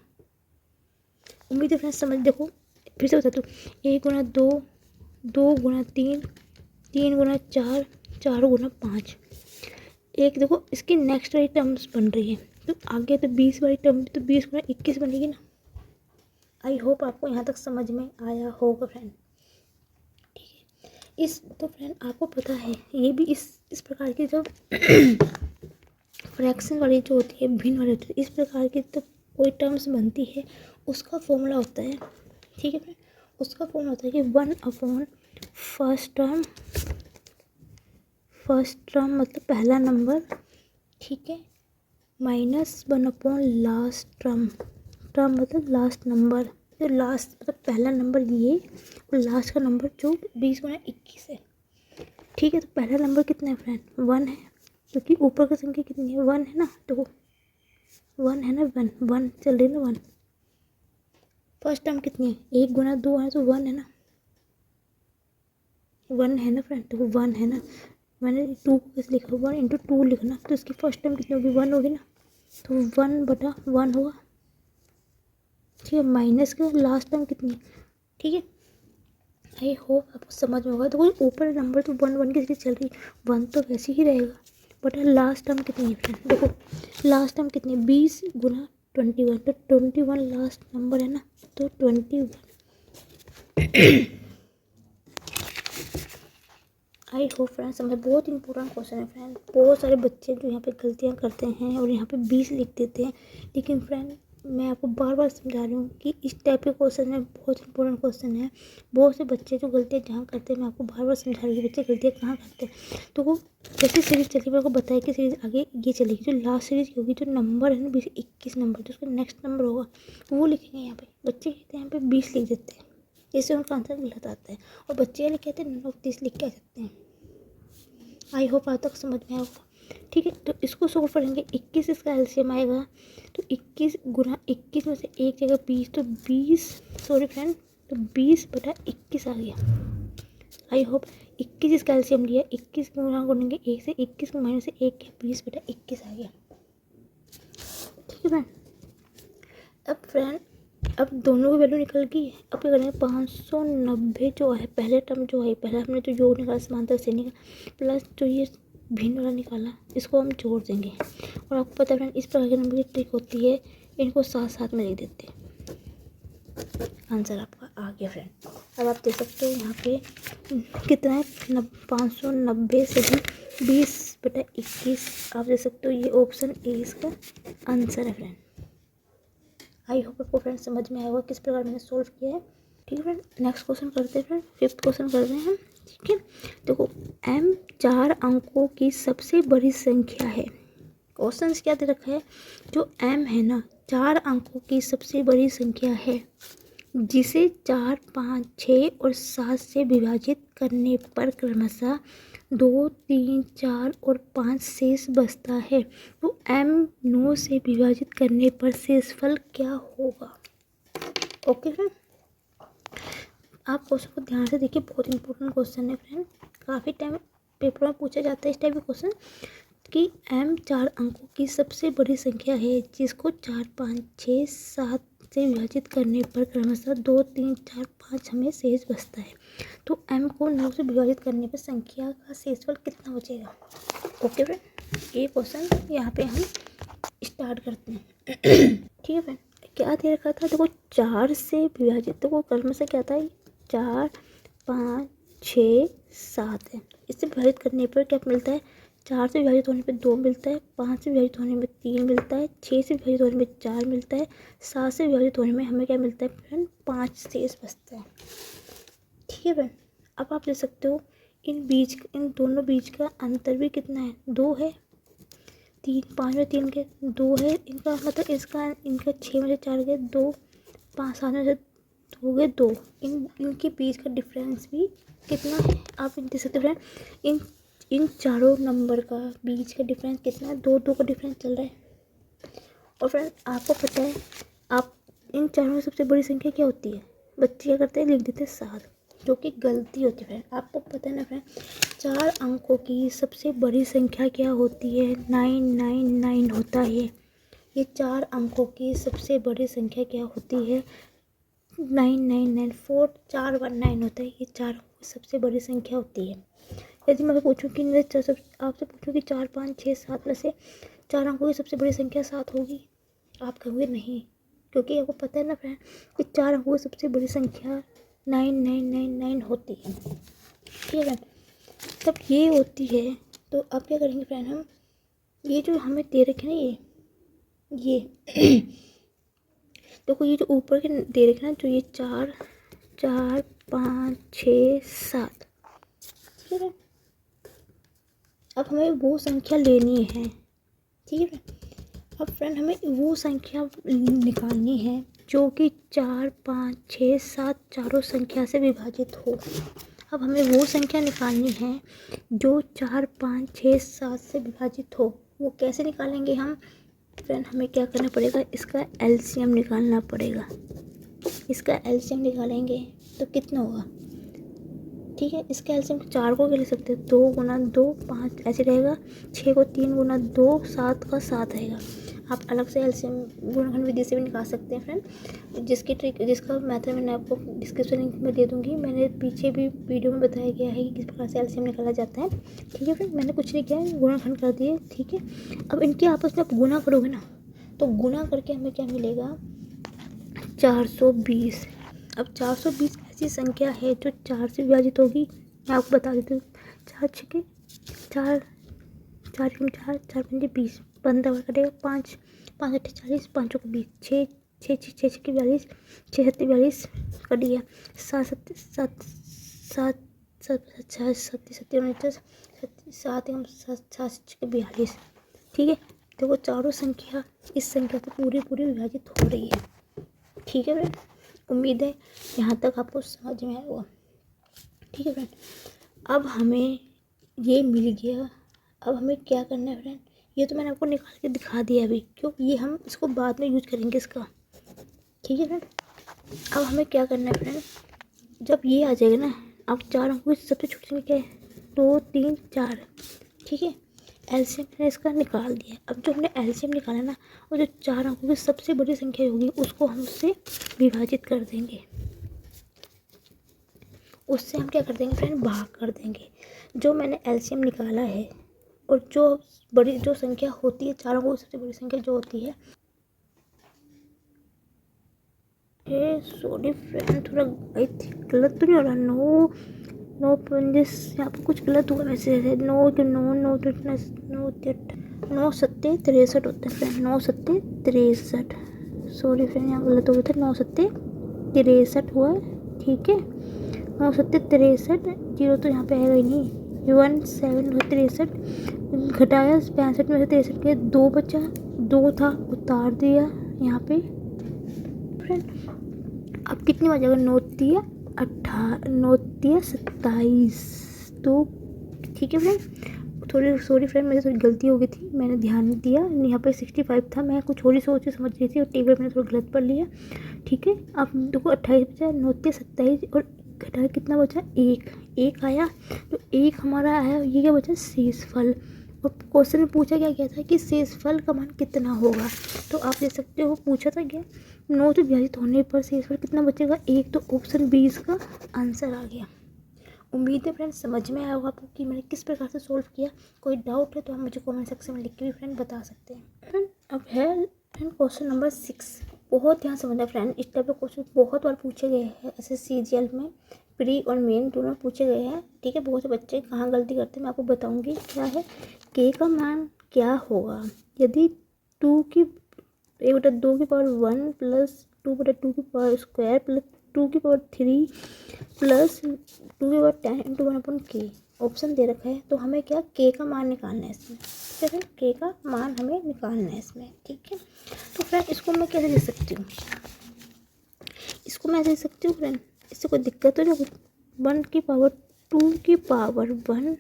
उम्मीद है फ्रेंड्स समझ। देखो फिर से बताती हूँ, 1 × 2, 2 × 3, 3 × 4, 4 × 5। एक देखो इसकी नेक्स्ट वाली टर्म्स बन रही है, तो आगे तो 20 वाली टर्म, तो 20 × 21 बनेगी ना। आई होप आपको यहाँ तक समझ में आया होगा फ्रेंड। ठीक है, इस तो फ्रेंड आपको पता है ये भी इस प्रकार की जो फ्रैक्शन वाली जो होती है, भिन्न वाली होती है, इस प्रकार की तो कोई टर्म्स बनती है उसका फॉर्मूला होता है। ठीक है फ्रेंड, उसका फॉर्मूला होता है कि 1/फर्स्ट टर्म मतलब पहला नंबर। ठीक है, -1 लास्ट टर्म मतलब लास्ट नंबर। तो लास्ट मतलब पहला नंबर ये और लास्ट का नंबर जो 20 × 21 है। ठीक है, तो पहला नंबर कितना है फ्रेंड, 1 है, क्योंकि ऊपर की संख्या कितनी है, 1 है ना। तो 1 है ना, 1 चल रही है ना 1। फर्स्ट टर्म कितनी है, 1 × 2 है तो 1 है ना, 1 है ना फ्रेंड। तो 1 है ना, मैंने 2 को कैसे लिखा, 1 × 2 लिखना, तो इसकी फर्स्ट टर्म कितनी होगी, 1 होगी ना। तो 1/1 होगा। ठीक है, माइनस का लास्ट टर्म कितनी है। ठीक है, आई होप आपको समझ में होगा। तो कोई ऊपर नंबर तो 1 की सीरीज चल रही है, 1 तो वैसे ही रहेगा, बट लास्ट टर्म कितनी है फ्रेंड। देखो लास्ट टर्म कितनी है, 20 × 21, तो 21 लास्ट नंबर है ना, तो 21। आई होप फ्रेंड समझ। बहुत इंपॉर्टेंट क्वेश्चन है फ्रेंड। बहुत सारे बच्चे जो यहाँ पे गलतियाँ करते हैं और यहाँ पे 20 लिख देते हैं, लेकिन फ्रेंड मैं आपको बार बार समझा रही हूँ कि इस टाइप के क्वेश्चन में बहुत इंपॉर्टेंट क्वेश्चन है। बहुत से बच्चे जो गलतियाँ जहाँ करते हैं, मैं आपको बार बार समझा रही हूँ बच्चे गलतियाँ कहाँ करते हैं। तो वो जैसे सीरीज चली, मेरे को बताया कि सीरीज आगे ये चलेगी, जो लास्ट सीरीज की होगी, जो नंबर है ना 21 नंबर, जो उसका नेक्स्ट नंबर होगा वो लिखेंगे। यहाँ पे बच्चे कहते हैं यहाँ पे 20 लिख देते हैं, इससे उनका आंसर गलत आता है, और बच्चे ये कहते हैं 29 लिख के आ सकते हैं। आई होप आज तक समझ में आएगा। ठीक है, तो इसको सोल्व करेंगे, 21 इसका एलसीएम आएगा, तो 21 × 21 में से एक जगह 20, तो 20 सॉरी फ्रेंड, तो 20/21 आ गया। आई होप 21 इसका एलसीएम लिया, 21 गुणा करेंगे 1 से, 21 को माइनस से 1 किया, 20/21 आ गया। ठीक है फ्रेंड, अब फ्रेंड अब दोनों की वैल्यू निकल गई। अब क्या करेंगे, 590 जो है पहले टर्म जो है, पहले हमने जो योग निकाला समांतर से निकाला, प्लस जो ये भिन्न वाला निकाला, इसको हम जोड़ देंगे। और आपको पता है फ्रेंड, इस प्रकार के नंबर की ट्रिक होती है, इनको साथ साथ में लिख देते हैं। आंसर आपका आ गया फ्रेंड। अब आप देख सकते हो यहाँ पे कितना है, 590 से भी 20/21। आप देख सकते हो ये ऑप्शन ए इसका आंसर है फ्रेंड। आई होप आपको फ्रेंड समझ में आया होगा किस प्रकार मैंने सोल्व किया है। ठीक है फ्रेंड, नेक्स्ट क्वेश्चन करते हैं फ्रेंड, 5th क्वेश्चन कर रहे हैं हम। ठीक है, देखो m 4 अंकों की सबसे बड़ी संख्या है। क्वेश्चन क्या दे रखा है, जो m है ना 4 अंकों की सबसे बड़ी संख्या है, जिसे 4, 5, 6 और 7 से विभाजित करने पर क्रमशः 2, 3, 4 और 5 शेष बचता है, तो m 9 से विभाजित करने पर शेषफल क्या होगा। ओके फ्रेंड, आप क्वेश्चन को ध्यान से देखिए, बहुत इंपॉर्टेंट क्वेश्चन है फ्रेंड। काफ़ी टाइम पेपर में पूछा जाता है इस टाइप का क्वेश्चन कि m 4 अंकों की सबसे बड़ी संख्या है, जिसको 4, 5, 6, 7 से विभाजित करने पर क्रमशः 2, 3, 4, 5 हमें शेष बचता है, तो m को 9 से विभाजित करने पर संख्या का शेषफल कितना बचेगा। ओके फ्रेंड, ये क्वेश्चन यहाँ पे हम स्टार्ट करते हैं। ठीक है फ्रेंड, क्या दे रखा था, देखो 4 से विभाजित, देखो क्रमशः क्या था, 4, 5, 6, 7 है। इससे विभाजित करने पर क्या मिलता है, 4 से विभाजित होने पे 2 मिलता है, 5 से विभाजित होने में 3 मिलता है, 6 से विभाजित होने में 4 मिलता है, 7 से विभाजित होने में हमें क्या मिलता है फ्रेंड, 5 शेष बचता है। ठीक है फ्रेंड, अब आप देख सकते हो इन दोनों बीच का अंतर भी कितना है, 2 है। 5 में 3 के 2 है, इनका मतलब इनका 6 में से 4 के 2, 5, 7 में से 2 के 2, इनके बीच का डिफरेंस भी कितना है, आप देख सकते हो फ्रेंड। इन चारों नंबर का बीच का डिफरेंस कितना है, 2 का डिफरेंस चल रहा है। और फ्रेंड आपको पता है, आप इन चारों में सबसे बड़ी संख्या क्या होती है, बच्चे क्या करते हैं, लिख देते हैं 7, जो कि गलती होती है फ्रेंड। आपको पता है ना फ्रेंड, 4 अंकों की सबसे बड़ी संख्या क्या होती है, 999 होता है। ये 4 अंकों की सबसे बड़ी संख्या क्या होती है, 999, 4119 होता है। ये 4 अंकों की सबसे बड़ी संख्या होती है। यदि मैं पूछूं कि आपसे पूछूं कि 4, 5, 6, 7 में से 4 अंकों की सबसे बड़ी संख्या 7 होगी, आप कहोगे नहीं, क्योंकि आपको पता है ना फ्रेंड कि 4 अंकों की सबसे बड़ी संख्या 9999 होती है। ठीक है, तब ये होती है, तो अब क्या करेंगे फ्रेंड, हम ये जो हमें दे रखे ना ये देखो ये जो ऊपर के दे रखे ना, जो ये 4, 4, 5, 6, 7, ठीक है। अब हमें वो संख्या लेनी है। ठीक है, अब फ्रेंड हमें वो संख्या निकालनी है जो कि 4, 5, 6, 7 चारों संख्या से विभाजित हो। अब हमें वो संख्या निकालनी है जो 4, 5, 6, 7 से विभाजित हो। वो कैसे निकालेंगे हम फ्रेंड, हमें क्या करना पड़ेगा, इसका एलसीएम निकालना पड़ेगा। इसका एलसीएम निकालेंगे तो कितना होगा, ठीक है। इसका एलसीएम 4 को क्या ले सकते हैं, 2 गुना 2 5 ऐसे रहेगा, 6 को 3 गुना 2 7 का 7 रहेगा। आप अलग से एलसीएम गुणनखंड विधि से भी निकाल सकते हैं फ्रेंड, जिसका मेथड मैंने आपको डिस्क्रिप्शन लिंक में दे दूँगी। मैंने पीछे भी वीडियो में बताया गया है कि किस प्रकार से एलसीएम निकाला जाता है। ठीक है फ्रेंड, मैंने कुछ नहीं किया है, गुणनखंड कर दिए। ठीक है, अब इनके आपस में आप गुना करोगे ना, तो गुना करके हमें क्या मिलेगा, 420। अब 420 ऐसी संख्या है जो 4 से विभाजित होगी। मैं आपको बता देती हूँ, 4 छक्के 4, 4 4 4 5 20, 15 बार कटेगा, 5 5 8 40, 5 को 20, 6 6 6 6 42, 6 7 42 कट गया, 7 7 7 7 7 7 7 49 7 एवं 7 42। ठीक है, देखो चारों संख्या इस संख्या से पूरी विभाजित हो रही है। ठीक है फ्रेंड, उम्मीद है यहाँ तक आपको समझ में आया होगा। ठीक है फ्रेंड, अब हमें ये मिल गया। अब हमें क्या करना है फ्रेंड, ये तो मैंने आपको निकाल के दिखा दिया अभी, क्योंकि ये हम इसको बाद में यूज करेंगे इसका। ठीक है फ्रेंड, अब हमें क्या करना है फ्रेंड, जब ये आ जाएगा ना, अब 4 अंकों की सबसे छोटी संख्या है 2 3 4। ठीक है, एलसीएम मैंने इसका निकाल दिया। अब जो हमने एलसीएम निकाला ना, और जो 4 अंकों की सबसे बड़ी संख्या होगी उसको हम उससे विभाजित कर देंगे, उससे हम क्या कर देंगे फ्रेंड, भाग कर देंगे। जो मैंने एलसीएम निकाला है और जो संख्या होती है 4 अंकों की सबसे बड़ी संख्या जो होती है, सॉरी फ्रेंड, थोड़ा गलत तो नहीं हो रहा, नो पंजिस यहाँ पर कुछ गलत हुआ वैसे, नो तो नो नो तो नौ सत्ते 63 होता है फ्रेंड, 9 सत्ते 63, सॉरी फ्रेंड यहाँ गलत हो गया था, 9 सत्ते 63 हुआ है, ठीक है। 9 सत्ते 63, जीरो तो यहाँ पे आएगा ही नहीं, 17 63 घटाया 65 में से 63 के 2 बचा, 2 था उतार दिया यहाँ पे फ्रेंड। अब कितनी बजेगा, 9 तिया 27, तो ठीक है फ्रेंड। थोड़ी सॉरी फ्रेंड, मेरी थोड़ी गलती हो गई थी, मैंने ध्यान नहीं दिया, यहाँ पे 65 था, मैं कुछ और ही सोच समझ रही थी और टेबल मैंने थोड़ा गलत पढ़ लिया, ठीक है। अब देखो 28 बचा, 9 तिया 27 और घटाया कितना बचा, एक आया, तो एक हमारा आया, ये क्या बचा, शेषफल। और क्वेश्चन में पूछा क्या गया था कि शेषफल का मान कितना होगा, तो आप देख सकते हो पूछा था क्या, 9 से विभाजित होने पर शेषफल कितना बचेगा, 1, तो ऑप्शन 20 इसका आंसर आ गया। उम्मीद है फ्रेंड समझ में आया होगा आपको कि मैंने किस प्रकार से सॉल्व किया। कोई डाउट है तो आप मुझे कमेंट सेक्शन में लिख के भी फ्रेंड बता सकते हैं फ्रेंड। अब है फ्रेंड क्वेश्चन नंबर 6, बहुत ध्यान समझना फ्रेंड, इस टाइप के क्वेश्चन बहुत बार पूछे गए हैं SSCGL में, प्री और मेन दोनों पूछे गए हैं, ठीक है। बहुत से बच्चे कहाँ गलती करते हैं मैं आपको बताऊंगी। क्या है, के का मान क्या होगा यदि 2 की 1/2 की पावर 1 प्लस 2/2 की पावर स्क्वायर प्लस 2 की पावर 3 प्लस 2 की पावर 10 इंटू 1/k ऑप्शन दे रखा है, तो हमें क्या के का मान निकालना है इसमें, ठीक है। के का मान हमें निकालना है इसमें, ठीक है। तो फ्रेंड इसको मैं कैसे दे सकती हूँ, इसको मैं ऐसे दे सकती हूँ फ्रेंड, इससे कोई दिक्कत तो नहीं, 1 की पावर 2 की पावर 1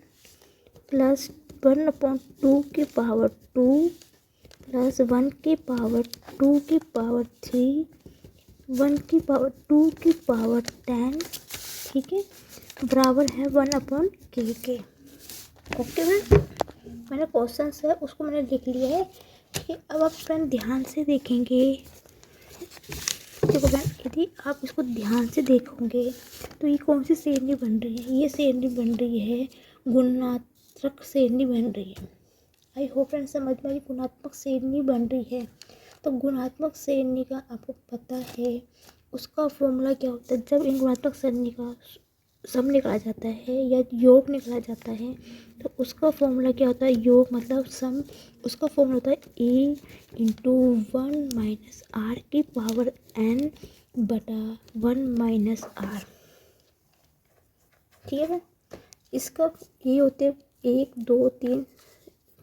प्लस 1/2 की पावर 2 प्लस 1 की पावर 2 की पावर 3 1 की पावर 2 की पावर 10, ठीक है, बराबर है 1/k के। ओके मैंने क्वेश्चन है उसको मैंने लिख लिया है, ठीक है। अब आप फ्रेंड ध्यान से देखेंगे, देखो फ्रेंड यदि आप इसको ध्यान से देखोगे तो ये कौन सी श्रेणी बन रही है, ये श्रेणी बन रही है गुणात्मक श्रेणी बन रही है। आई होप फ्रेंड समझ में आई, गुणात्मक श्रेणी बन रही है। तो गुणात्मक श्रेणी का आपको पता है उसका फॉर्मूला क्या होता है, जब इन गुणात्मक श्रेणी का सम निकाला जाता है या योग निकाला जाता है तो उसका फॉर्मूला क्या होता है, योग मतलब सम, उसका फॉर्मूला होता है a इंटू 1 माइनस आर की पावर n बटा 1 माइनस आर, ठीक है। इसका ये होते 1 2 3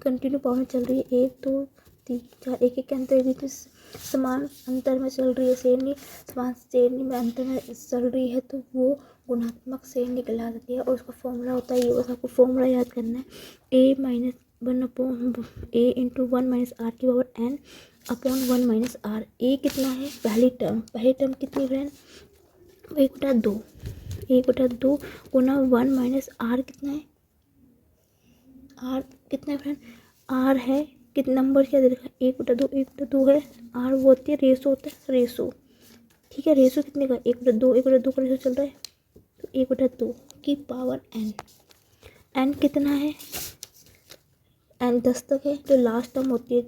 कंटिन्यू पावर चल रही है, 1 2 3 4 एक एक के अंतर भी समान अंतर में चल रही है श्रेणी, समान श्रेणी में अंतर में चल रही है, तो वो गुणात्मक श्रेणी कहलाती है। और उसका फॉर्मूला होता है ये, बस आपको फॉर्मूला याद करना है, a minus 1/a into 1 minus r की power n upon 1 minus r. A कितना है, पहली टर्म कितनी फ्रेंड, 1/2 गुना 1 माइनस आर कितना है, आर कितना है फ्रेंड, आर है कितना नंबर क्या दे रखा है, 1/2 है, आर वो होती है रेशो, होता है रेशो, ठीक है। रेशो कितने का, 1/2 का रेशो चल रहा है, तो 1/2 की पावर n कितना है, n 10 तक है, जो लास्ट टर्म होती है,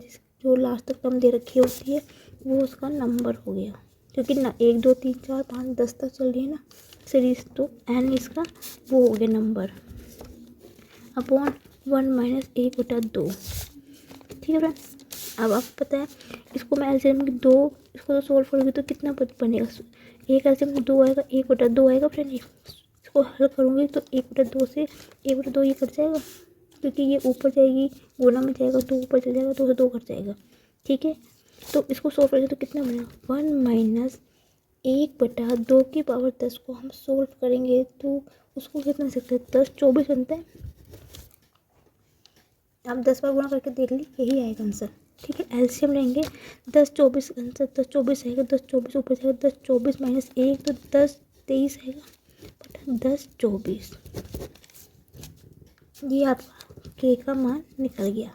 जो लास्ट तक टर्म दे रखी होती है वो उसका नंबर हो गया, क्योंकि ना 1 2 3 4 5 10 तक चल रही है ना सीरीज, तो n इसका वो हो गया नंबर अपॉन 1 माइनस 1/2, ठीक है फ्रेंड। अब आपको पता है इसको मैं एलसीएम में 2 इसको तो सोल्व करूँगी तो कितना बनेगा, एक एलसीएम में 2 आएगा, 1/2 आएगा फ्रेंड। इसको हल करूँगी तो 1/2 से 1/2 ये कट जाएगा, क्योंकि ये ऊपर जाएगी गुना में जाएगा, 2 ऊपर चल जाएगा, 2 से 2 कट जाएगा, ठीक है। तो इसको सोल्व करेंगे तो कितना बनेगा, 1 माइनस 1/2 की पावर 10 को हम सोल्व करेंगे तो उसको कितना लिख सकते हैं, 10 24 बनता है। आप 10 बार गुणा करके देख ली, यही आएगा आंसर, ठीक है। एलसीएम लेंगे 10 24 आंसर 10 24 आएगा, 10 24 ऊपर जाएगा, 10 24 माइनस 1 तो 10 23 आएगा बटा 10 24, ये आपका के का मान निकल गया।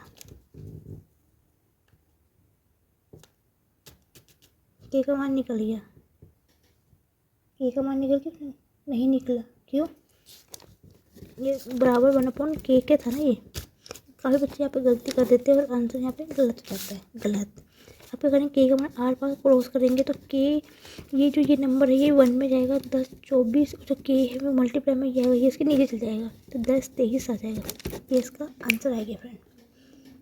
के का मान निकल गया। के का मान निकल गया नहीं निकला, क्यों? ये बराबर 1 के था ना। ये काफ़ी बच्चे यहाँ पे गलती कर देते हैं और आंसर यहाँ पे गलत हो जाता है। गलत। यहाँ पे करेंगे के का मान आर पास क्रॉस करेंगे तो के ये जो ये नंबर है ये 1 में जाएगा, 10 24 जो के है वो मल्टीप्लाई में जाएगा, ये इसके नीचे चल जाएगा तो 10 23 आ जाएगा। ये इसका आंसर आ गया फ्रेंड।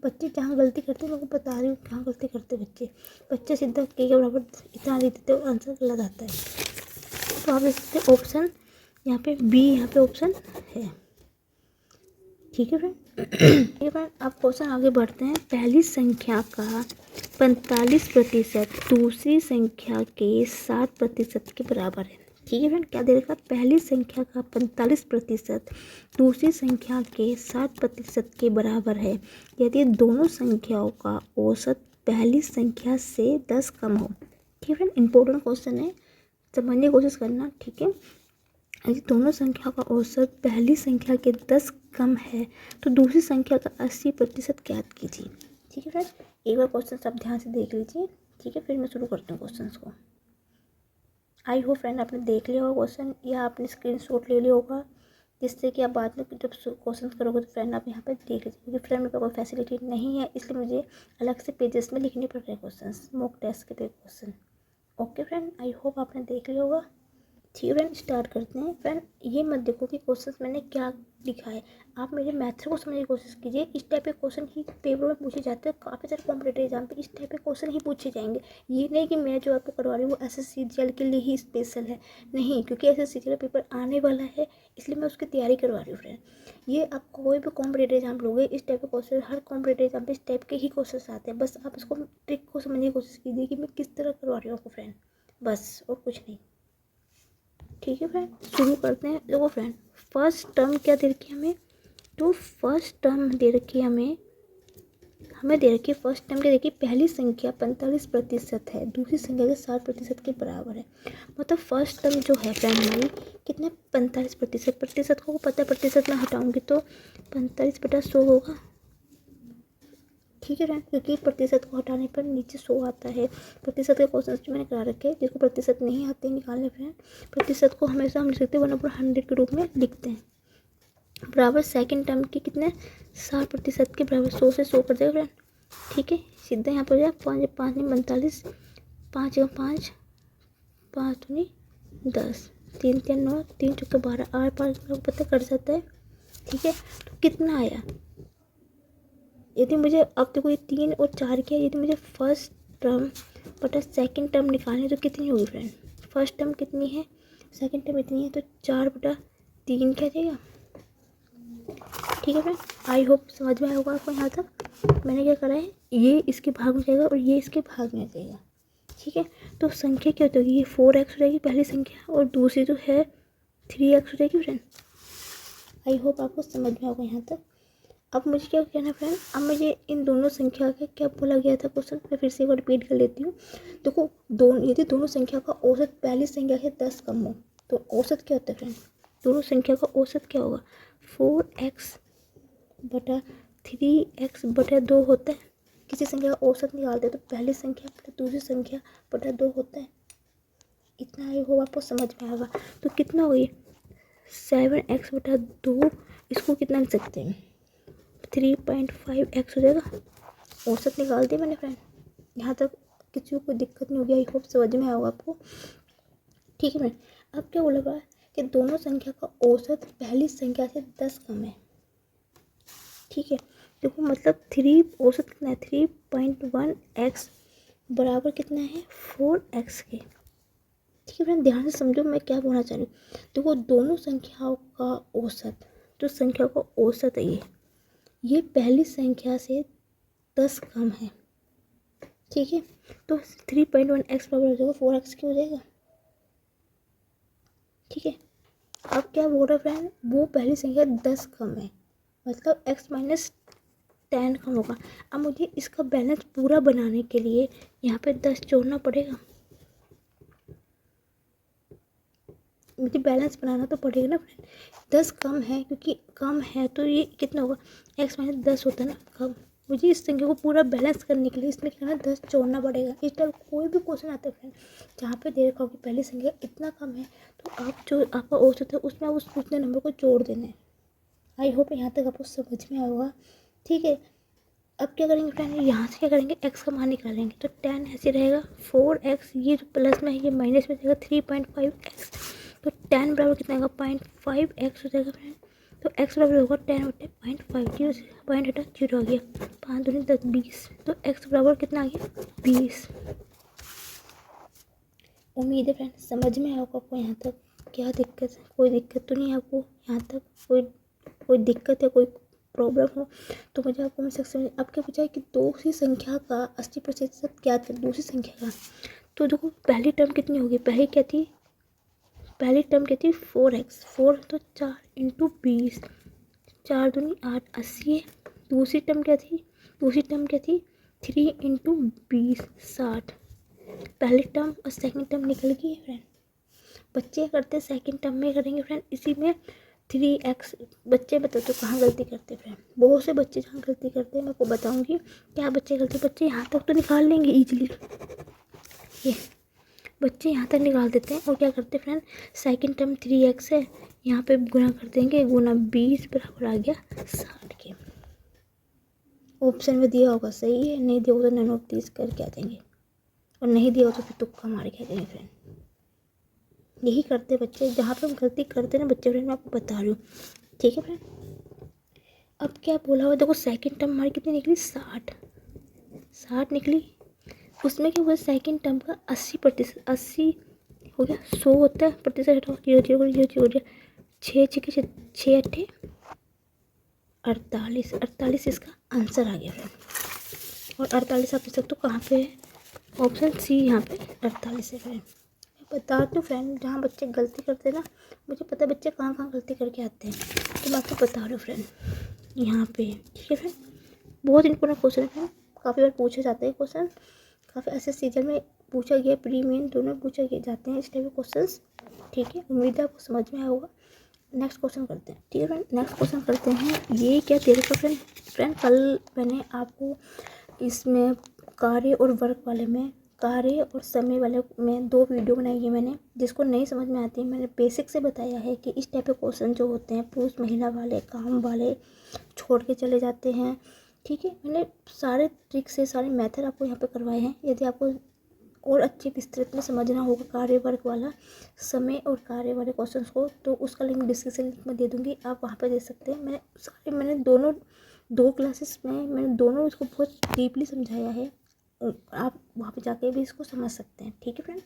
बच्चे जहाँ गलती करते हैं मैं आपको बता रही हूँ कहाँ गलती करते बच्चे सीधा के बराबर इतना दे देते और आंसर गलत आता है। तो आप देख सकते हैं ऑप्शन यहाँ पे बी यहाँ पे ऑप्शन है। ठीक है फ्रेंड। ठीक है फ्रेंड, आप क्वेश्चन आगे बढ़ते हैं। पहली संख्या का 45% दूसरी संख्या के 60% के बराबर है। ठीक है फ्रेंड, क्या दे रखा? पहली संख्या का 45% दूसरी संख्या के 60% के बराबर है यदि दोनों संख्याओं का औसत पहली संख्या से 10 कम हो। ठीक है फ्रेंड, इंपॉर्टेंट क्वेश्चन है, समझने की कोशिश करना। ठीक है, यदि दोनों संख्या का औसत पहली संख्या के 10 कम है तो दूसरी संख्या का 80% ज्ञात कीजिए। ठीक है फ्रेंड, एक बार क्वेश्चन सब ध्यान से देख लीजिए। ठीक है, फिर मैं शुरू करती हूँ क्वेश्चन को। आई होप फ्रेंड आपने देख लिया होगा क्वेश्चन या आपने स्क्रीनशॉट ले लिया होगा, जिससे कि आप बाद में जब क्वेश्चन करोगे तो फ्रेंड आप यहाँ पे देख लीजिए। क्योंकि फ्रेंड मेरे पास कोई फैसिलिटी नहीं है, इसलिए मुझे अलग से पेजेस में लिखने पड़ रहे हैं क्वेश्चन, मॉक टेस्ट के question. Okay friend, I hope आपने देख लिया होगा। ठीक है फ्रेंड, स्टार्ट करते हैं। फ्रेंड ये मत देखो कि क्वेश्चन मैंने क्या लिखा है, आप मेरे मैथ्स को समझने की कोशिश कीजिए। इस टाइप के क्वेश्चन ही पेपर में पूछे जाते हैं, काफ़ी सारे कॉम्पिटेटिव एग्जाम पे इस टाइप के क्वेश्चन ही पूछे जाएंगे। ये नहीं कि मैं जो आपको करवा रही हूँ वो SSCGL के लिए ही स्पेशल है, नहीं, क्योंकि SSCGL पेपर आने वाला है इसलिए मैं उसकी तैयारी करवा रही हूँ फ्रेंड। ये आप कोई भी कॉम्पिटेटिव एग्जाम लोगे इस टाइप के क्वेश्चन, हर कॉम्पिटेटिव एग्जाम पे इस टाइप के ही क्वेश्चन आते हैं। बस आप इसको ट्रिक को समझने की कोशिश कीजिए कि मैं किस तरह करवा रही हूँ आपको फ्रेंड, बस और कुछ नहीं। ठीक है फ्रेंड, शुरू करते हैं। देखो फ्रेंड, फर्स्ट टर्म क्या दे रखी है हमें, तो फर्स्ट टर्म दे रखी है हमें दे रखी है फर्स्ट टर्म क्या देखिए, पहली संख्या 45% है दूसरी संख्या के 60% के बराबर है। मतलब फर्स्ट टर्म जो है फ्रेंड हमारी कितने 45%, प्रतिशत को पता है, प्रतिशत में हटाऊंगी तो 45/100 होगा। ठीक है फ्रेंड, क्योंकि प्रतिशत को हटाने पर नीचे 100 आता है। प्रतिशत के क्वेश्चन जो मैंने करा रखे हैं, जिसको प्रतिशत नहीं आते निकालने फ्रेंड, प्रतिशत को हमेशा हम लिख सकते हैं 1/100 के रूप में लिखते हैं। बराबर सेकंड टर्म के कितने 60% के बराबर 100 से 100 कर देगा फ्रेंड। ठीक है, सीधा यहाँ पर जाए 5 5 45, 5 5 5 दूनी 10, 3 3 9, 3 चौके 12, 8 5 पता कर जाता है। ठीक है, तो कितना आया, यदि मुझे अब देखो ये 3 और 4 किया, यदि मुझे फर्स्ट टर्म बटा सेकंड टर्म निकालनी तो कितनी होगी फ्रेंड, फर्स्ट टर्म कितनी है, सेकंड टर्म इतनी है, तो 4/3 क्या जाएगा। ठीक है फ्रेंड, आई होप समझ में आया होगा आपको यहाँ तक। मैंने क्या करा है, ये इसके भाग में जाएगा और ये इसके भाग में जाएगा। ठीक है, तो संख्या क्या होगी, ये 4x हो जाएगी पहली संख्या और दूसरी जो है 3x हो जाएगी फ्रेंड। आई होप आपको समझ में आएगा यहाँ तक। अब मुझे क्या कहना फ्रेंड, अब मुझे इन दोनों संख्या का क्या बोला गया था क्वेश्चन, मैं फिर से एक बार रिपीट कर लेती हूँ। देखो यदि दोनों संख्या का औसत पहली संख्या से 10 कम हो तो औसत क्या होता है फ्रेंड, दोनों संख्या का औसत क्या होगा, 4x/3x/2 होता है। किसी संख्या का औसत निकालते हैं तो पहली संख्या बटा दूसरी संख्या बटा 2 होता है। इतना ही हो आपको समझ में आएगा। तो कितना हो, 7x/2, इसको कितना लिख सकते हैं, 3.5x हो जाएगा। औसत निकाल दिया मैंने फ्रेंड, यहाँ तक किसी को कोई दिक्कत नहीं होगी, आई होप समझ में आएगा आपको। ठीक है फ्रेंड, अब क्या बोला गया कि दोनों संख्या का औसत पहली संख्या से 10 कम है। ठीक है, देखो मतलब 3 औसत कितना है, 3.1x बराबर कितना है 4x के। ठीक है फ्रेंड, ध्यान से समझो मैं क्या बोलना चाह रही हूँ। देखो दोनों संख्याओं का औसत, जो संख्या का औसत है ये पहली संख्या से 10 कम है। ठीक है, तो 3.1x बराबर हो जाएगा 4x की हो जाएगा। ठीक है, अब क्या बोल रहा है फ्रेंड, वो पहली संख्या 10 कम है, मतलब x - 10 कम होगा। अब मुझे इसका बैलेंस पूरा बनाने के लिए यहाँ पे 10 जोड़ना पड़ेगा। मुझे बैलेंस बनाना तो पड़ेगा ना फ्रेंड। 10 कम है, क्योंकि कम है तो ये कितना होगा, x माइनस 10 होता है ना कम। मुझे इस संख्या को पूरा बैलेंस करने के लिए इसमें क्या करना, 10 जोड़ना पड़ेगा। इस टाइप कोई भी क्वेश्चन आता है फ्रेंड जहाँ पे दे रखा हो कि पहली संख्या इतना कम है, तो आप जो आपका औसत है उसमें आप उतने नंबर को जोड़ देना है। आई होप यहाँ तक आपको समझ में आया होगा। ठीक है, अब क्या करेंगे फ्रेंड, यहाँ से क्या करेंगे, x का मान निकालेंगे। तो 10 ऐसे रहेगा, 4x, ये जो प्लस में है ये माइनस में जाएगा, 3.5x। तो 10 बराबर कितना आएगा, 0.5x हो जाएगा फ्रेंड। तो x बराबर होगा 10 बटे 0.5, जीरो से पॉइंट हटा 0 आ गया, 5 दूनी 10, 20। तो x बराबर कितना आ गया, 20। उम्मीद है फ्रेंड समझ में आया आपको यहाँ तक। क्या दिक्कत है, कोई दिक्कत तो नहीं आपको यहाँ तक, कोई दिक्कत है, कोई प्रॉब्लम हो तो मुझे आप कमेंट सेक्शन में। अब क्या पूछा है कि दूसरी संख्या का 80% ज्ञात कर, दूसरी संख्या का। तो देखो पहली टर्म कितनी होगी, पहली क्या थी, पहली टर्म क्या थी 4x, 4 तो 4 इंटू 20, 4 दूनी 8, 80 है। दूसरी टर्म क्या थी, दूसरी टर्म क्या थी, 3 इंटू 20, 60। पहली टर्म और सेकंड टर्म निकल गई है फ्रेंड। बच्चे करते हैं सेकंड टर्म में करेंगे फ्रेंड, इसी में 3x। बच्चे बताओ तो कहाँ गलती करते हैं फ्रेंड, बहुत से बच्चे जहाँ गलती करते हैं मैं आपको बताऊंगी क्या बच्चे गलती। बच्चे यहाँ तक तो निकाल लेंगे इजीली, ये बच्चे यहाँ तक निकाल देते हैं और क्या करते हैं फ्रेंड, सेकंड टर्म 3x है, यहाँ पे गुना कर देंगे, गुना 20 बराबर आ गया 60 के। ऑप्शन में दिया होगा सही है, नहीं दिया होगा तो नन ऑफ दिस करके आ जाएंगे, और नहीं दिया होगा तो फिर तुक्का मार के आ जाएंगे फ्रेंड। यही करते बच्चे, जहाँ पे हम गलती करते ना बच्चे फ्रेंड, मैं आपको बता रही हूँ। ठीक है फ्रेंड, अब क्या बोला हुआ, देखो सेकंड टर्म हमारी कितनी निकली, 60 निकली। उसमें क्या हुआ, सेकंड टर्म का 80%, 80 हो गया, 100 होता है प्रतिशत, हटाओ 0 0 0 0 6 6 6 अट्ठे 48, 48 इसका आंसर आ गया फ्रेंड। और 48% तो कहाँ पे है, ऑप्शन सी यहाँ पे 48 है फ्रेंड। बता दो फ्रेंड, जहाँ बच्चे गलती करते हैं ना, मुझे पता है बच्चे कहाँ कहाँ गलती करके आते हैं, तो मैं आपको बता रही हूँ फ्रेंड यहाँ पे। ठीक है फ्रेंड, बहुत इंपॉर्टेंट क्वेश्चन है फ्रेंड, काफ़ी बार पूछे जाते हैं क्वेश्चन, काफ़ी ऐसे सीजन में पूछा गया, प्री मेन दोनों पूछा गया जाते हैं इस टाइप के क्वेश्चन। ठीक है, उम्मीद है आपको समझ में आया होगा। नेक्स्ट क्वेश्चन करते हैं। ठीक है फ्रेंड, नेक्स्ट क्वेश्चन करते हैं। ये क्या दे रखा फ्रेंड, कल मैंने आपको इसमें कार्य और वर्क वाले में, कार्य और समय वाले में 2 वीडियो बनाई है मैंने। जिसको नहीं समझ में आती है मैंने बेसिक से बताया है कि इस टाइप के क्वेश्चन जो होते हैं पुरुष महिला वाले, काम वाले छोड़ के चले जाते हैं। ठीक है, मैंने सारे ट्रिक से सारे मेथड आपको यहाँ पे करवाए हैं। यदि आपको और अच्छे विस्तृत में समझना होगा कार्य वर्क वाला, समय और कार्य वाले क्वेश्चंस को, तो उसका लिंक डिस्क्रिप्शन लिंक में दे दूँगी, आप वहाँ पे दे सकते हैं। मैंने दोनों 2 क्लासेस में मैंने दोनों इसको बहुत डीपली समझाया है, आप वहाँ पे जाके भी इसको समझ सकते हैं। ठीक है फ्रेंड,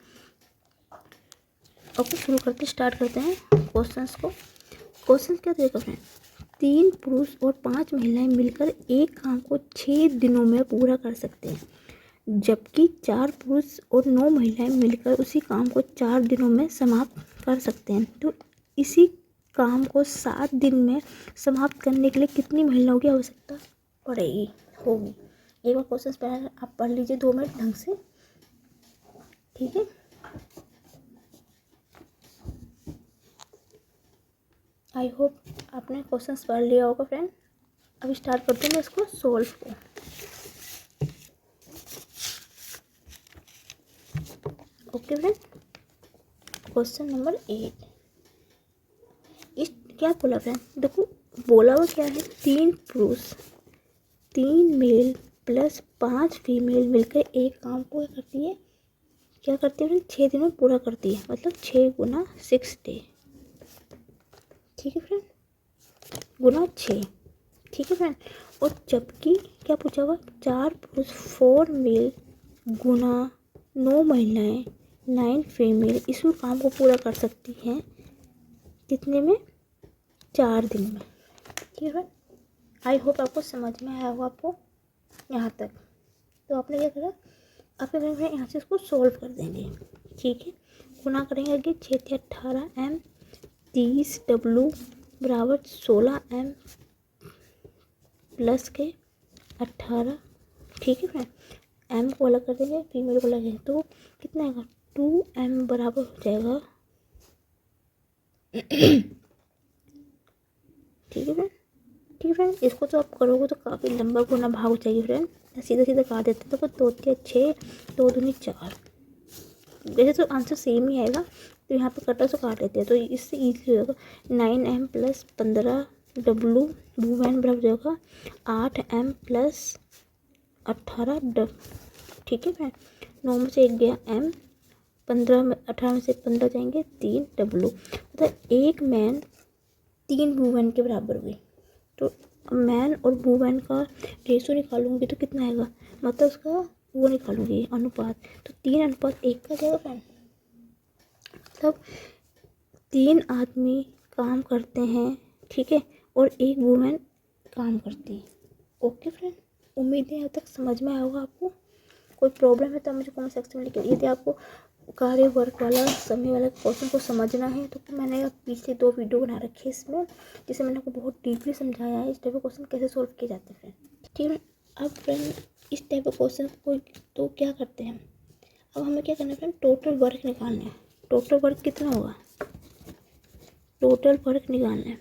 ओके शुरू करते स्टार्ट करते हैं क्वेश्चंस को। क्वेश्चन क्या देगा फ्रेंड, 3 पुरुष और 5 महिलाएं मिलकर एक काम को 6 दिनों में पूरा कर सकते हैं, जबकि 4 पुरुष और 9 महिलाएं मिलकर उसी काम को 4 दिनों में समाप्त कर सकते हैं। तो इसी काम को 7 दिन में समाप्त करने के लिए कितनी महिलाओं की आवश्यकता पड़ेगी, होगी। एक बार क्वेश्चन पहले आप पढ़ लीजिए 2 मिनट ढंग से। ठीक है, आई होप आपने क्वेश्चन पढ़ लिया होगा फ्रेंड। अब स्टार्ट करते हैं मैं इसको सोल्व को। Okay friend, question number 8। इस क्या बोला फ्रेंड, देखो बोला हुआ क्या है, 3 पुरुष 3 मेल प्लस 5 फीमेल मिलकर एक काम को करती है, क्या करती है फ्रेंड, 6 दिनों में पूरा करती है, मतलब 6 गुना 6 डे। ठीक है फ्रेंड, गुना 6। ठीक है फ्रेंड, और जबकि क्या पूछा हुआ, 4 पुरुष 4 मेल गुना 9 महिलाएं 9 फीमेल इस काम को पूरा कर सकती हैं कितने में, 4 दिन में। ठीक है फ्रेंड, आई होप आपको समझ में आया होगा आपको यहाँ तक। तो आपने क्या करा, आपके घर में यहाँ से इसको सॉल्व कर देंगे। ठीक है, गुना करेंगे आगे, 6 × 18 M 30 W बराबर 16 M प्लस के 18। ठीक है फ्रेंड, M को अलग कर देंगे, फीमेल को अलग है, तो कितना आएगा 2M बराबर हो जाएगा ठीक है फ्रेंड, ठीक है फ्रेंड, इसको तो आप करोगे तो काफ़ी लंबा गुना भाग चाहिए फ्रेंड। सीधा सीधा काट देते हैं तो 2 3 6, 2 दूनी 4। वैसे तो आंसर सेम ही आएगा, तो यहाँ पे कटर से काट लेते हैं तो इससे ईजी हो जाएगा। 9m+15W वूमेन बराबर हो जाएगा 8m+18 ठीक है फ्रेंड। 9 में से 1 गया m, 15 में 18 में से 15 जाएंगे 3W, मतलब एक मैन 3 वूमेन के बराबर हुई। तो मैन और वूमेन का रेशो निकालूंगी तो कितना आएगा, मतलब उसका वो निकालूंगी अनुपात, तो 3:1 का जाएगा फ्रेंड। मतलब 3 आदमी काम करते हैं, ठीक है, और 1 वूमेन काम करती है। ओके फ्रेंड, उम्मीद है अब तक समझ में आया होगा आपको। कोई प्रॉब्लम है तो मुझे कमेंट सेक्शन में लिखिए। यदि आपको कार्य वर्क वाला समय वाला क्वेश्चन को समझना है तो मैंने पिछले 2 वीडियो बना रखी है इसमें, जिसमें मैंने आपको बहुत डीपली समझाया है इस टाइप के क्वेश्चन कैसे सॉल्व किए जाते हैं फ्रेंड। ठीक है, अब फ्रेंड इस टाइप के क्वेश्चन को तो क्या करते हैं, अब हमें क्या करना है फ्रेंड, टोटल वर्क निकालना है। टोटल वर्क कितना होगा, टोटल वर्क निकालना है।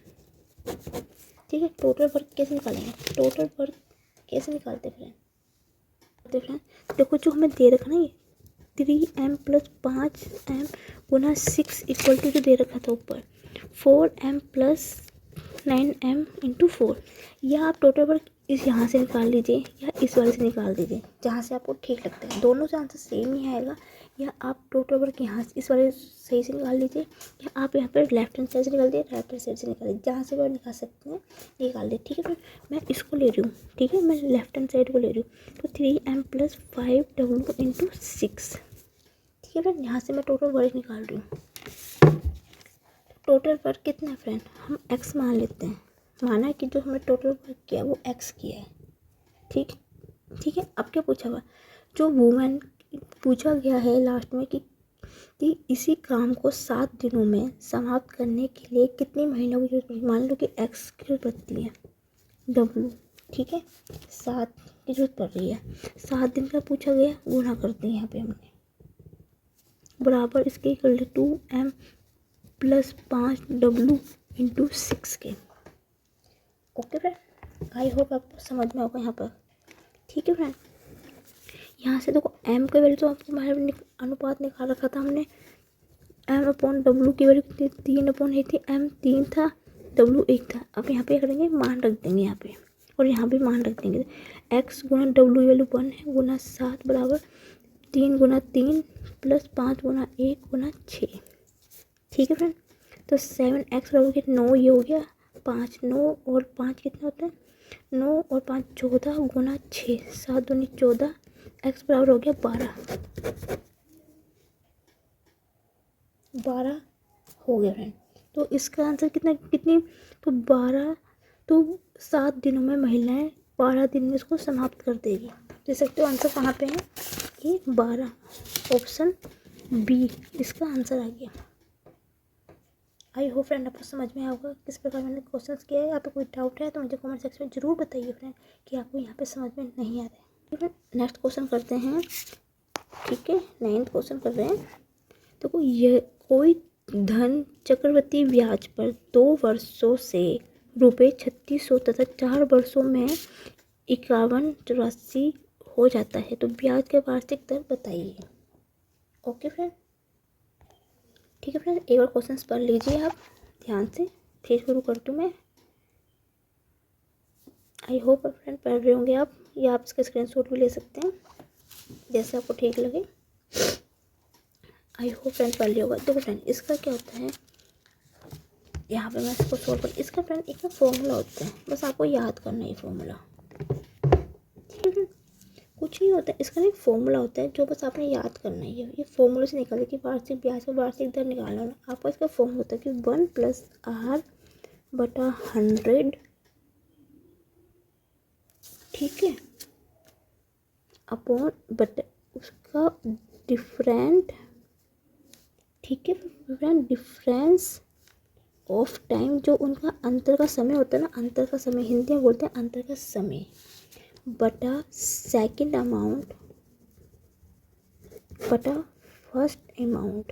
ठीक है, टोटल वर्क कैसे निकालेंगे, टोटल वर्क कैसे निकालते हैं फ्रेंड, देखो जो हमें दे रखा ना ये 3m+5m गुना 6 इक्वल टू जो दे रखा था ऊपर 4m+9m×4, या आप टोटल वर्क इस यहाँ से निकाल लीजिए या इस वाले से निकाल दीजिए, जहाँ से आपको ठीक लगता है। दोनों से आंसर सेम ही आएगा, या आप टोटल वर्क यहाँ से इस वाले सही से निकाल लीजिए, या आप यहाँ पर लेफ्ट हैंड साइड से निकाल दीजिए, राइट हैंड साइड से निकाल दीजिए, जहाँ से भी निकाल सकते हैं निकाल दीजिए। ठीक है फ्रेंड, मैं इसको ले रही हूँ, ठीक है, मैं लेफ्ट हैंड साइड को ले रही हूँ, तो 3m+5w×6। ठीक है फ्रेंड, यहाँ से मैं टोटल वर्क निकाल रही हूँ। टोटल वर्क कितना है फ्रेंड, हम x मान लेते हैं, माना कि जो हमें टोटल वर्क किया वो x किया है। ठीक है, अब क्या पूछा हुआ, जो वूमेन पूछा गया है लास्ट में कि इसी काम को 7 दिनों में समाप्त करने के लिए कितनी महीनों की जरूरत पड़ती, मान लो कि x की जरूरत पड़ती है w, ठीक है, 7 की जरूरत पड़ रही है, 7 दिन का पूछा गया, गुना करते हैं यहाँ पे हमने, बराबर इसके कर ले 2m+5w×6 के। ओके फ्रेंड, आई होप आपको समझ में होगा यहाँ पर। ठीक है फ्रेंड, यहाँ से देखो m का वैल्यू तो आपको अनुपात निकाल रखा था हमने, m/w की वैल्यू कितनी 3/8 थी, m 3 था, w 1 था। अब यहाँ पे करेंगे मान रख देंगे यहाँ पे, और यहाँ भी मान रख देंगे, x गुना w वैल्यू 1 है, गुना 7 बराबर 3 गुना 3 + 5 गुना 1 गुना 6। ठीक है फ्रेंड, तो 7x बराबर कितना 9, ये हो गया 5, 9 और 5 कितना होता है 9 और 5 14 गुना 6, 7 दूनी 14, x बराबर हो गया 12 हो गया फ्रेंड। तो इसका आंसर कितनी, तो 12, तो 7 दिनों में महिलाएं 12 दिन में इसको समाप्त कर देगी। देख सकते हो आंसर कहाँ पे है, ये 12, ऑप्शन बी इसका आंसर आ गया। आई होप फ्रेंड आपको समझ में आएगा किस प्रकार मैंने क्वेश्चन किया है। आपको कोई डाउट है तो मुझे कमेंट सेक्शन में जरूर बताइए फ्रेंड कि आपको यहाँ पे समझ में नहीं आ रहा है। नेक्स्ट क्वेश्चन करते हैं, ठीक है, 9th क्वेश्चन कर रहे हैं। तो कोई धन चक्रवृद्धि ब्याज पर 2 वर्षों से ₹3600 तथा 4 वर्षों में 5184 हो जाता है, तो ब्याज का वार्षिक दर बताइए। ओके फ्रेंड, ठीक है फ्रेंड, एक बार क्वेश्चन पढ़ लीजिए आप ध्यान से, फिर शुरू करती हूँ मैं। आई होप फ्रेंड पढ़ रहे होंगे आप, या आप इसका स्क्रीनशॉट भी ले सकते हैं जैसे आपको ठीक लगे। आई होप फ्रेंड पढ़ लिया होगा। देखो फ्रेंड इसका क्या होता है, यहाँ पे मैं इसको सोल्व कर, इसका फ्रेंड एक फॉर्मूला होता है, बस आपको याद करना है फॉर्मूला। ठीक है, कुछ नहीं होता है, इसका एक फॉर्मूला होता है जो बस आपने याद करना है। ये फॉर्मूले से निकाले कि वार्षिक ब्याज का वार्षिक दर निकालना होना, आपको इसका फॉर्मूला होता है कि 1+r/100, ठीक है, अपॉन बटा उसका डिफरेंट, ठीक है फ्रेंड, डिफरेंस ऑफ टाइम, जो उनका अंतर का समय होता है ना, अंतर का समय हिंदी में बोलते हैं अंतर का समय, बटा सेकंड अमाउंट बटा फर्स्ट अमाउंट।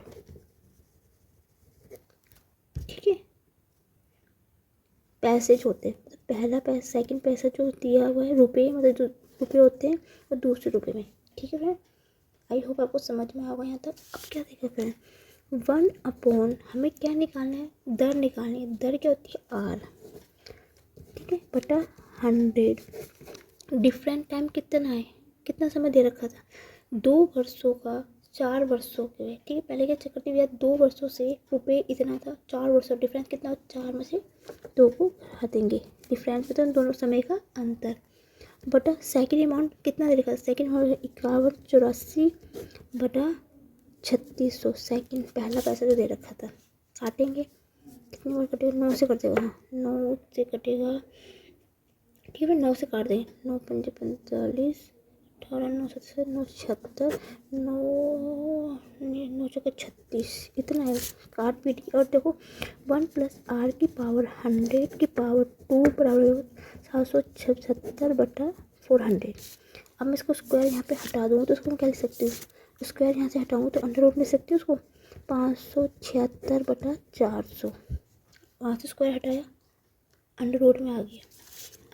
ठीक है, पैसेज होते हैं, मतलब पहला पैसा सेकंड पैसा जो दिया हुआ है रुपये, मतलब जो रुपये होते हैं और दूसरे रुपये में। ठीक है फ्रेंड, आई होप आपको समझ में आएगा यहाँ तक। अब क्या देखें फ्रेंड, 1/, हमें क्या निकालना है, दर निकालनी है। दर क्या होती है, आर, ठीक है, बटा 100। डिफरेंट टाइम कितना है, कितना समय दे रखा था, 2 वर्षों का 4 वर्षों के। ठीक है, पहले क्या चेक करते भैया, 2 वर्षों से रुपये इतना था, 4 वर्षों डिफरेंस कितना हो, 4 में से 2 को हटा देंगे, डिफरेंस में तो दोनों समय का अंतर, बटा सेकेंड अमाउंट कितना दे रखा था, सेकेंड अमाउंट 5184 बटा 3600। सेकेंड पहला पैसा जो दे रखा था, काटेंगे कितनी बार कटेगा, 9 से कटेगा, हाँ 9 से कटेगा। ठीक है, 9 से काट देंगे, 9 पंजे 45, 18 9 77 9 76 9 चौके 36, इतना है, काट पीट के। और देखो 1 + r की पावर 100 की पावर 2 बराबर 776 बटा 400। अब मैं इसको स्क्वायर यहाँ पे हटा दूँगी तो उसको मैं क्या लिख सकती हूँ, स्क्वायर यहाँ से हटाऊँगी तो अंडर रूट ले सकती हूँ उसको, 576 बटा 400। वहाँ से स्क्वायर हटाया, अंडर रूट में आ गया।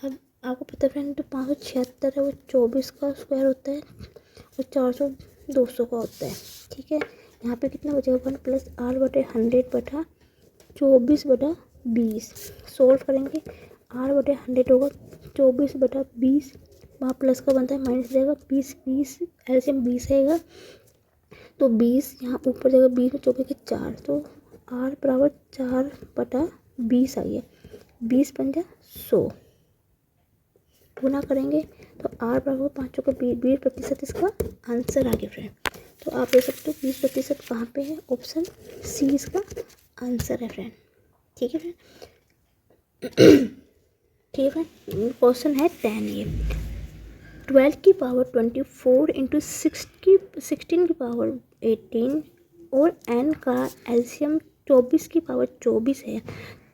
अब आपको पता है फ्रेंड, जो 576 है वो 24 का स्क्वायर होता है और 400 200 का होता है। ठीक है, यहाँ पे कितना बचेगा, 1 + r बटे 100 बटा 24 बटा 20। सोल्व करेंगे, r बटे 100 होगा 24 बटा 20, वहाँ प्लस का बनता है माइनस जाएगा, 20 एलसीएम 20 आएगा तो 20 यहाँ ऊपर जाएगा, 20 में 24 के 4, तो r बराबर 4 बटा 20 आ गया, 20 पंजा 100। गुना करेंगे तो r बराबर 5 का 20% इसका आंसर आ गया फ्रेंड। तो आप देख सकते हो 20% कहाँ पे है, ऑप्शन सी इसका आंसर है फ्रेंड। ठीक है फ्रेंड, ठीक है, क्वेश्चन है 10। ये 12 की पावर 24 इंटू 16 की पावर 18 और n का एलसीएम 24 की पावर 24 है,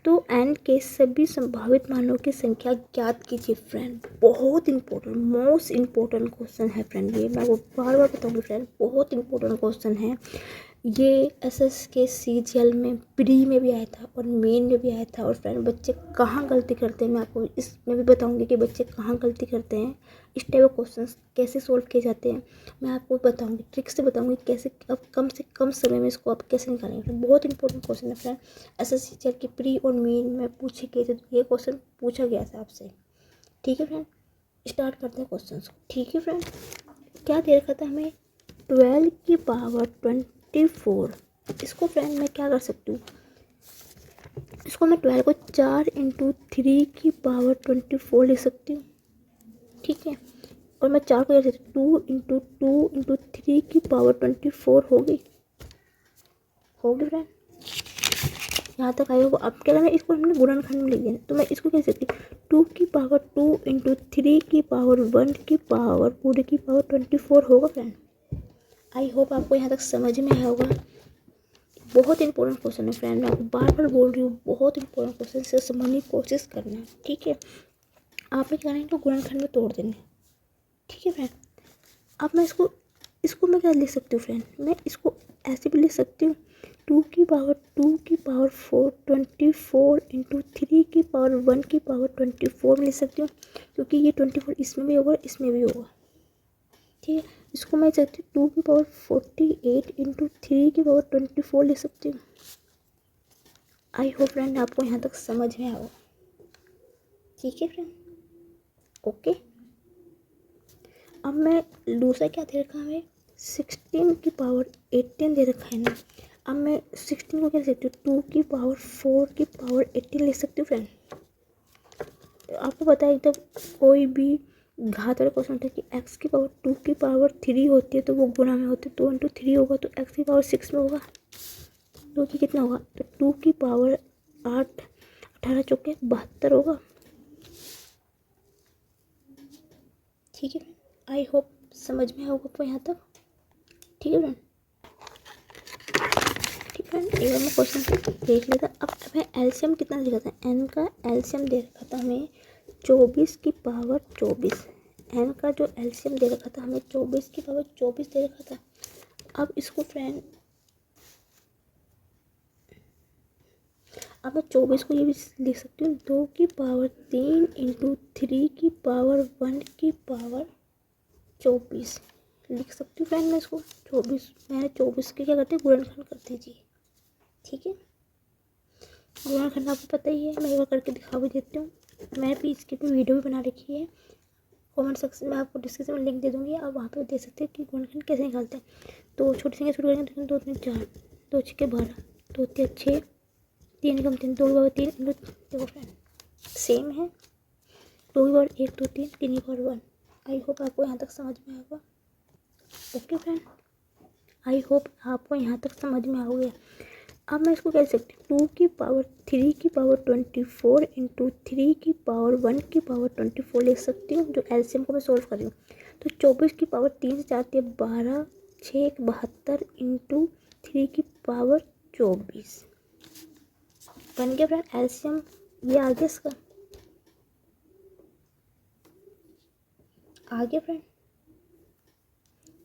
तो n के सभी संभावित मानों की संख्या ज्ञात कीजिए फ्रेंड। बहुत इंपॉर्टेंट, मोस्ट इंपॉर्टेंट क्वेश्चन है फ्रेंड, ये मैं वो बार बार बताऊंगी फ्रेंड, बहुत इंपॉर्टेंट क्वेश्चन है ये। एसएस के सीजीएल में प्री में भी आया था और मेन में भी आया था। और फ्रेंड बच्चे कहाँ गलती करते हैं मैं आपको इसमें भी बताऊंगी कि बच्चे कहाँ गलती करते हैं, इस टाइप ऑफ क्वेश्चन कैसे सोल्व किए जाते हैं मैं आपको बताऊंगी, ट्रिक से बताऊंगी कैसे अब कम से कम समय में इसको आप कैसे निकालेंगे। बहुत इंपॉर्टेंट क्वेश्चन है फ्रेंड, एसएस सीजीएल के प्री और मेन में पूछे गए थे, ये क्वेश्चन पूछा गया था आपसे। ठीक है फ्रेंड, स्टार्ट करते हैं क्वेश्चन को। ठीक है फ्रेंड, क्या दे रखा था हमें, 12 की पावर 24। इसको फ्रेंड मैं क्या कर सकती हूँ, इसको मैं 12 को 4 × 3 की पावर 24 लिख सकती हूँ। ठीक है, और मैं 4 को 2 × 2 × 3 की पावर 24 होगी फ्रेंड। यहाँ तक आया होगा। अब क्या करना है, इसको हमने गुणनखंड में लिख दिया, तो मैं इसको कह सकती हूँ 2 की पावर 2 × 3 की पावर 1 की पावर पूरे की पावर 24 होगा फ्रेंड। आई होप आपको यहाँ तक समझ में आया होगा। बहुत इंपॉर्टेंट क्वेश्चन है फ्रेंड, मैं आपको बार बार बोल रही हूँ, बहुत इंपॉर्टेंट क्वेश्चन से समझने की कोशिश करना। ठीक है, आपने क्या करना है, तो गुणनखंड में तोड़ देंगे। ठीक है फ्रेंड, अब मैं इसको मैं क्या लिख सकती हूँ फ्रेंड, मैं इसको ऐसे भी लिख सकती हूँ 2 की पावर 4 24 × 3 की पावर 1 की पावर 24 में लिख सकती हूँ, क्योंकि ये 24 इसमें भी होगा इसमें भी होगा। ठीक है, इसको मैं सकती हूँ 2 की पावर 48 × 3 की पावर 24 लिख सकती हूँ। आई होप फ्रेंड आपको यहाँ तक समझ में आओ। ठीक है फ्रेंड, ओके। अब मैं दूसरा क्या दे रखा है, 16 की पावर 18 दे रखा है ना। अब मैं 16 को क्या लिख सकती हूँ, 2 की पावर 4 की पावर 18 लिख सकती हूँ फ्रेंड। आपको पता है जब कोई भी घात वाला क्वेश्चन होता है कि x की पावर 2 की पावर 3 होती है तो वो गुणा में होती है, 2 × 3 होगा तो x की पावर 6 में होगा, तो कि कितना होगा, तो 2 की पावर 8 18 चौके 72 होगा। ठीक है, आई होप समझ में आएगा आपको यहाँ तक। ठीक है फ्रेंड, ठीक है, एक बार मैं क्वेश्चन देख लेता। अब मैं एलसीएम कितना लिखा था, n का एलसीएम दे रखा था हमें 24 की पावर 24। n का जो एलसीएम दे रखा था हमें 24 की पावर 24 दे रखा था। अब इसको फ्रेंड अब मैं 24 को ये भी लिख सकती हूँ 2 की पावर 3 इंटू 3 की पावर 1 की पावर 24 लिख सकती हूँ फ्रेंड मैं इसको। 24 मैंने 24 के क्या करते हैं गुणनखंड कर दीजिए। ठीक है, गुणनखंड आपको पता ही है, मैं एक बार करके दिखा भी देती हूँ। मैंने भी इसकी भी वीडियो भी बना रखी है, कमेंट सेक्शन में आपको डिस्क्रिप्शन में लिंक दे दूँगी, आप वहाँ पे देख सकते हैं कि गुणनखंड कैसे निकालते हैं। तो छोटी संख्या शुरू करेंगे तो 2 3 4, 2 6 12, 2 3 6, 3 कम 3, 2 बराबर 3, देखो फ्रेंड सेम है। 2 की पावर 1 2 3, 3 की पावर 1। आई होप आपको यहाँ तक समझ में आएगा। ओके फ्रेंड, आई होप आपको यहाँ तक समझ में आ गया। अब मैं इसको कह सकती हूँ 2 की पावर 3 की पावर 24 इंटू 3 की पावर 1 की पावर 24 लिख सकती हूँ, जो एलसीएम को मैं सोल्व कर रही हूँ। तो 24 की पावर 3 से 4 12, 6 72 इंटू 3 की पावर 24 बन गया फ्रेंड एलसीएम। ये आ गया इसका, आ गया फ्रेंड।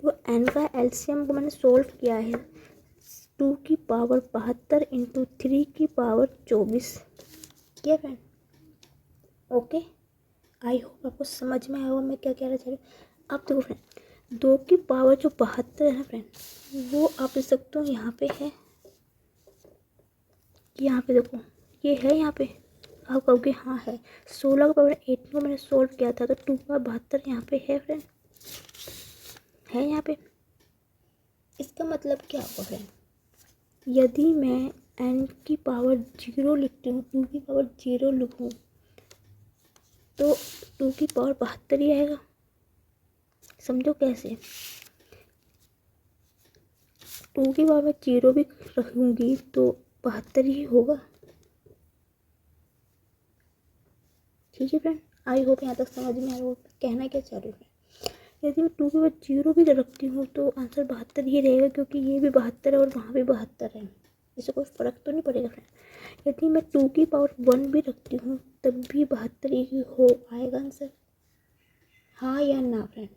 तो एन का एलसीएम को मैंने सोल्व किया है 2 की पावर 72 इंटू 3 की पावर 24 किया फ्रेंड। ओके, आई होप आपको समझ में आया मैं क्या कह रहा चाह रही हूँ। अब देखो फ्रेंड 2 की पावर जो 72 है ना फ्रेंड, वो आप देख सकते हो यहाँ पे है, यहाँ पे देखो ये है, यहाँ पे आप कहोगे हाँ है। 16 का पावर 8 को मैंने सोल्व किया था, तो 2 का 72 यहाँ पे है फ्रेंड, है यहाँ पे। इसका मतलब क्या होगा फ्रेंड, यदि मैं n की पावर 0 लिखती हूँ, 2 की पावर 0 लिखूँ तो 2 की पावर 72 ही आएगा। समझो कैसे, 2 की पावर 0 भी रखूँगी तो 72 ही होगा। ठीक है फ्रेंड, आई होप यहाँ तक समझ में आ रहा हो कहना क्या चाह रही हूँ। यदि मैं 2 की पावर 0 भी रखती हूँ तो आंसर 72 ही रहेगा, क्योंकि ये भी 72 है और वहाँ भी 72 है, इससे कोई फ़र्क तो नहीं पड़ेगा फ्रेंड। यदि मैं 2 की पावर 1 भी रखती हूँ तब भी 72 ही हो आएगा आंसर, हाँ या ना फ्रेंड।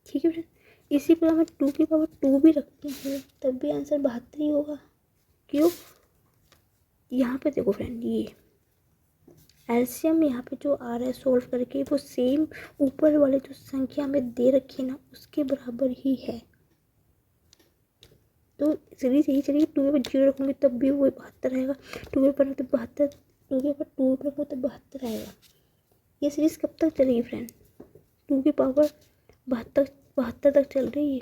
ठीक है फ्रेंड, इसी प्रकार मैं 2 की पावर 2 भी रखती हूँ तब भी आंसर 72 ही होगा। क्यों, यहाँ पे देखो फ्रेंड, ये एलसीएम यहाँ पे जो आ रहा है सोल्व करके, वो सेम ऊपर वाले जो संख्या में दे रखी है ना उसके बराबर ही है। तो सीरीज यही चलेगी, 2 के ऊपर 0 रखूँगी तब भी वो 72 आएगा, 2 के ऊपर तो 72, 2 के ऊपर 2 रखूँ तो 72 आएगा। ये सीरीज कब तक चलेगी फ्रेंड, 2 की पावर 72 तक चल रही है।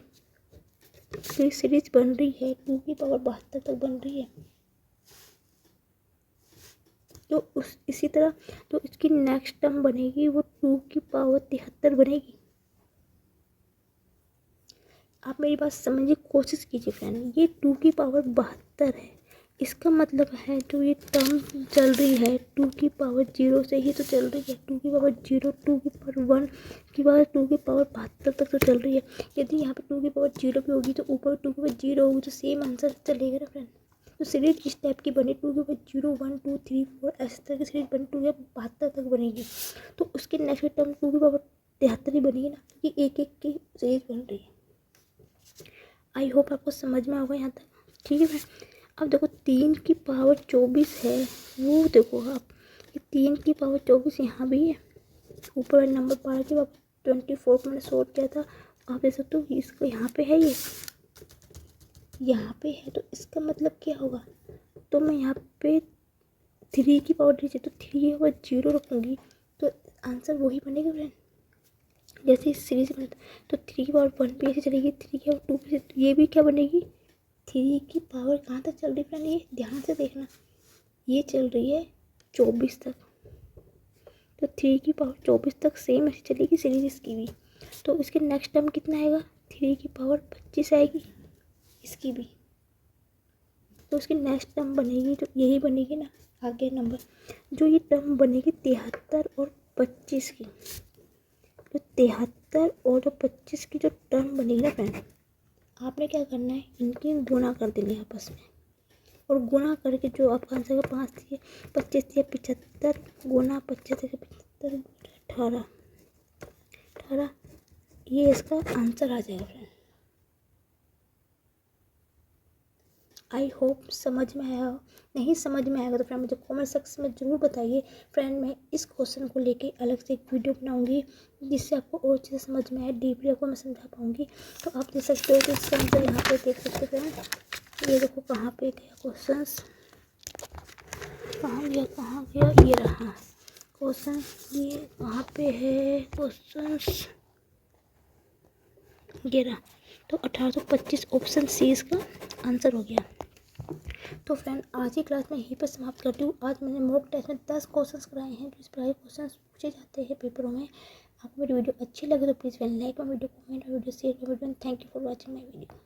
तो ये सीरीज बन रही है 2 की पावर 72 तक बन रही है। तो इसी तरह तो इसकी नेक्स्ट टर्म बनेगी वो 2 की पावर 73 बनेगी। आप मेरी बात समझने की कोशिश कीजिए फ्रेंड, ये 2 की पावर 72 है, इसका मतलब है जो ये टर्म चल रही है 2 की पावर 0 से ही तो चल रही है। 2 की पावर 0, 2 की पावर 1 की पावर 2 की पावर 72 तक तो चल रही है। यदि यहाँ पे 2 की पावर 0 भी होगी तो ऊपर 2 की पावर 0 होगी तो सेम आंसर चलेगा ना फ्रेंड। तो सीरीज इस टाइप की बनी, 2 के ऊपर 0 1 2 3 4 ऐसे तरह की सीरीज बनी 2 के 72 तक बनेगी। तो उसके नेक्स्ट टर्म 2 की पावर 73 ही बनेगी ना, क्योंकि एक एक की सीरीज बन रही है। आई होप आपको समझ में होगा यहाँ तक। ठीक है फ्रेंड, अब देखो 3 की पावर 24 है, वो देखो आप, ये 3 की पावर 24 यहाँ भी है, ऊपर वाले नंबर 12 की पावर 24 को मैंने सोल्व किया था, आप देख सकते हो इसको यहाँ पे है, ये यहाँ पे है। तो इसका मतलब क्या होगा, तो मैं यहाँ पे 3 की पावर नीचे तो 3 की पावर 0 रखूँगी तो आंसर वही बनेगा फ्रेंड, जैसे इस सीरीज में। तो 3 की पावर 1 भी ऐसे चलेगी, 3 की पावर 2 भी, ये भी क्या बनेगी, 3 की पावर कहाँ तक चल रही फ्रेंड, ये ध्यान से देखना, ये चल रही है 24 तक। तो 3 की पावर 24 तक सेम ऐसे चलेगी सीरीज इसकी भी। तो इसके नेक्स्ट टर्म कितना आएगा, 3 की पावर 25 आएगी इसकी भी। तो उसकी नेक्स्ट टर्म बनेगी जो यही बनेगी ना, आगे नंबर जो ये टर्म बनेगी 73 और 25 की। तो 73 और जो 25 की जो टर्म बनेगी ना फ्रेंड, आपने क्या करना है, इनकी गुणा कर देनी आपस में, और गुणा करके जो आपका आंसर का 5 दिए 25 दिए 75 गुना 25 दिए 75 18 18, ये इसका आंसर आ जाएगा फ्रेंड। आई होप समझ में आया हो। नहीं समझ में आएगा तो फ्रेंड मुझे कमेंट सेक्शन में ज़रूर बताइए। फ्रेंड मैं इस क्वेश्चन को लेके अलग से एक वीडियो बनाऊंगी जिससे आपको और चीज़ें समझ में आए, डीपली आपको मैं समझा पाऊंगी। तो आप देख सकते हो कि इसका आंसर यहाँ पे देख सकते हो फ्रेंड। ये देखो कहाँ पे गया क्वेश्चन, कहाँ गया, ये रहा क्वेश्चन। ये कहाँ पे है क्वेश्चन, ये रहा। तो 1825 ऑप्शन सी इसका आंसर हो गया। तो फ्रेंड आज की क्लास में यहीं पर समाप्त करती हूँ। आज मैंने मॉक टेस्ट में 10 क्वेश्चंस कराए हैं जो इस प्रकार के क्वेश्चंस पूछे जाते हैं पेपरों में। आपको मेरी वीडियो अच्छी लगे तो please like my video, comment और video share my video. Thank you for watching my video.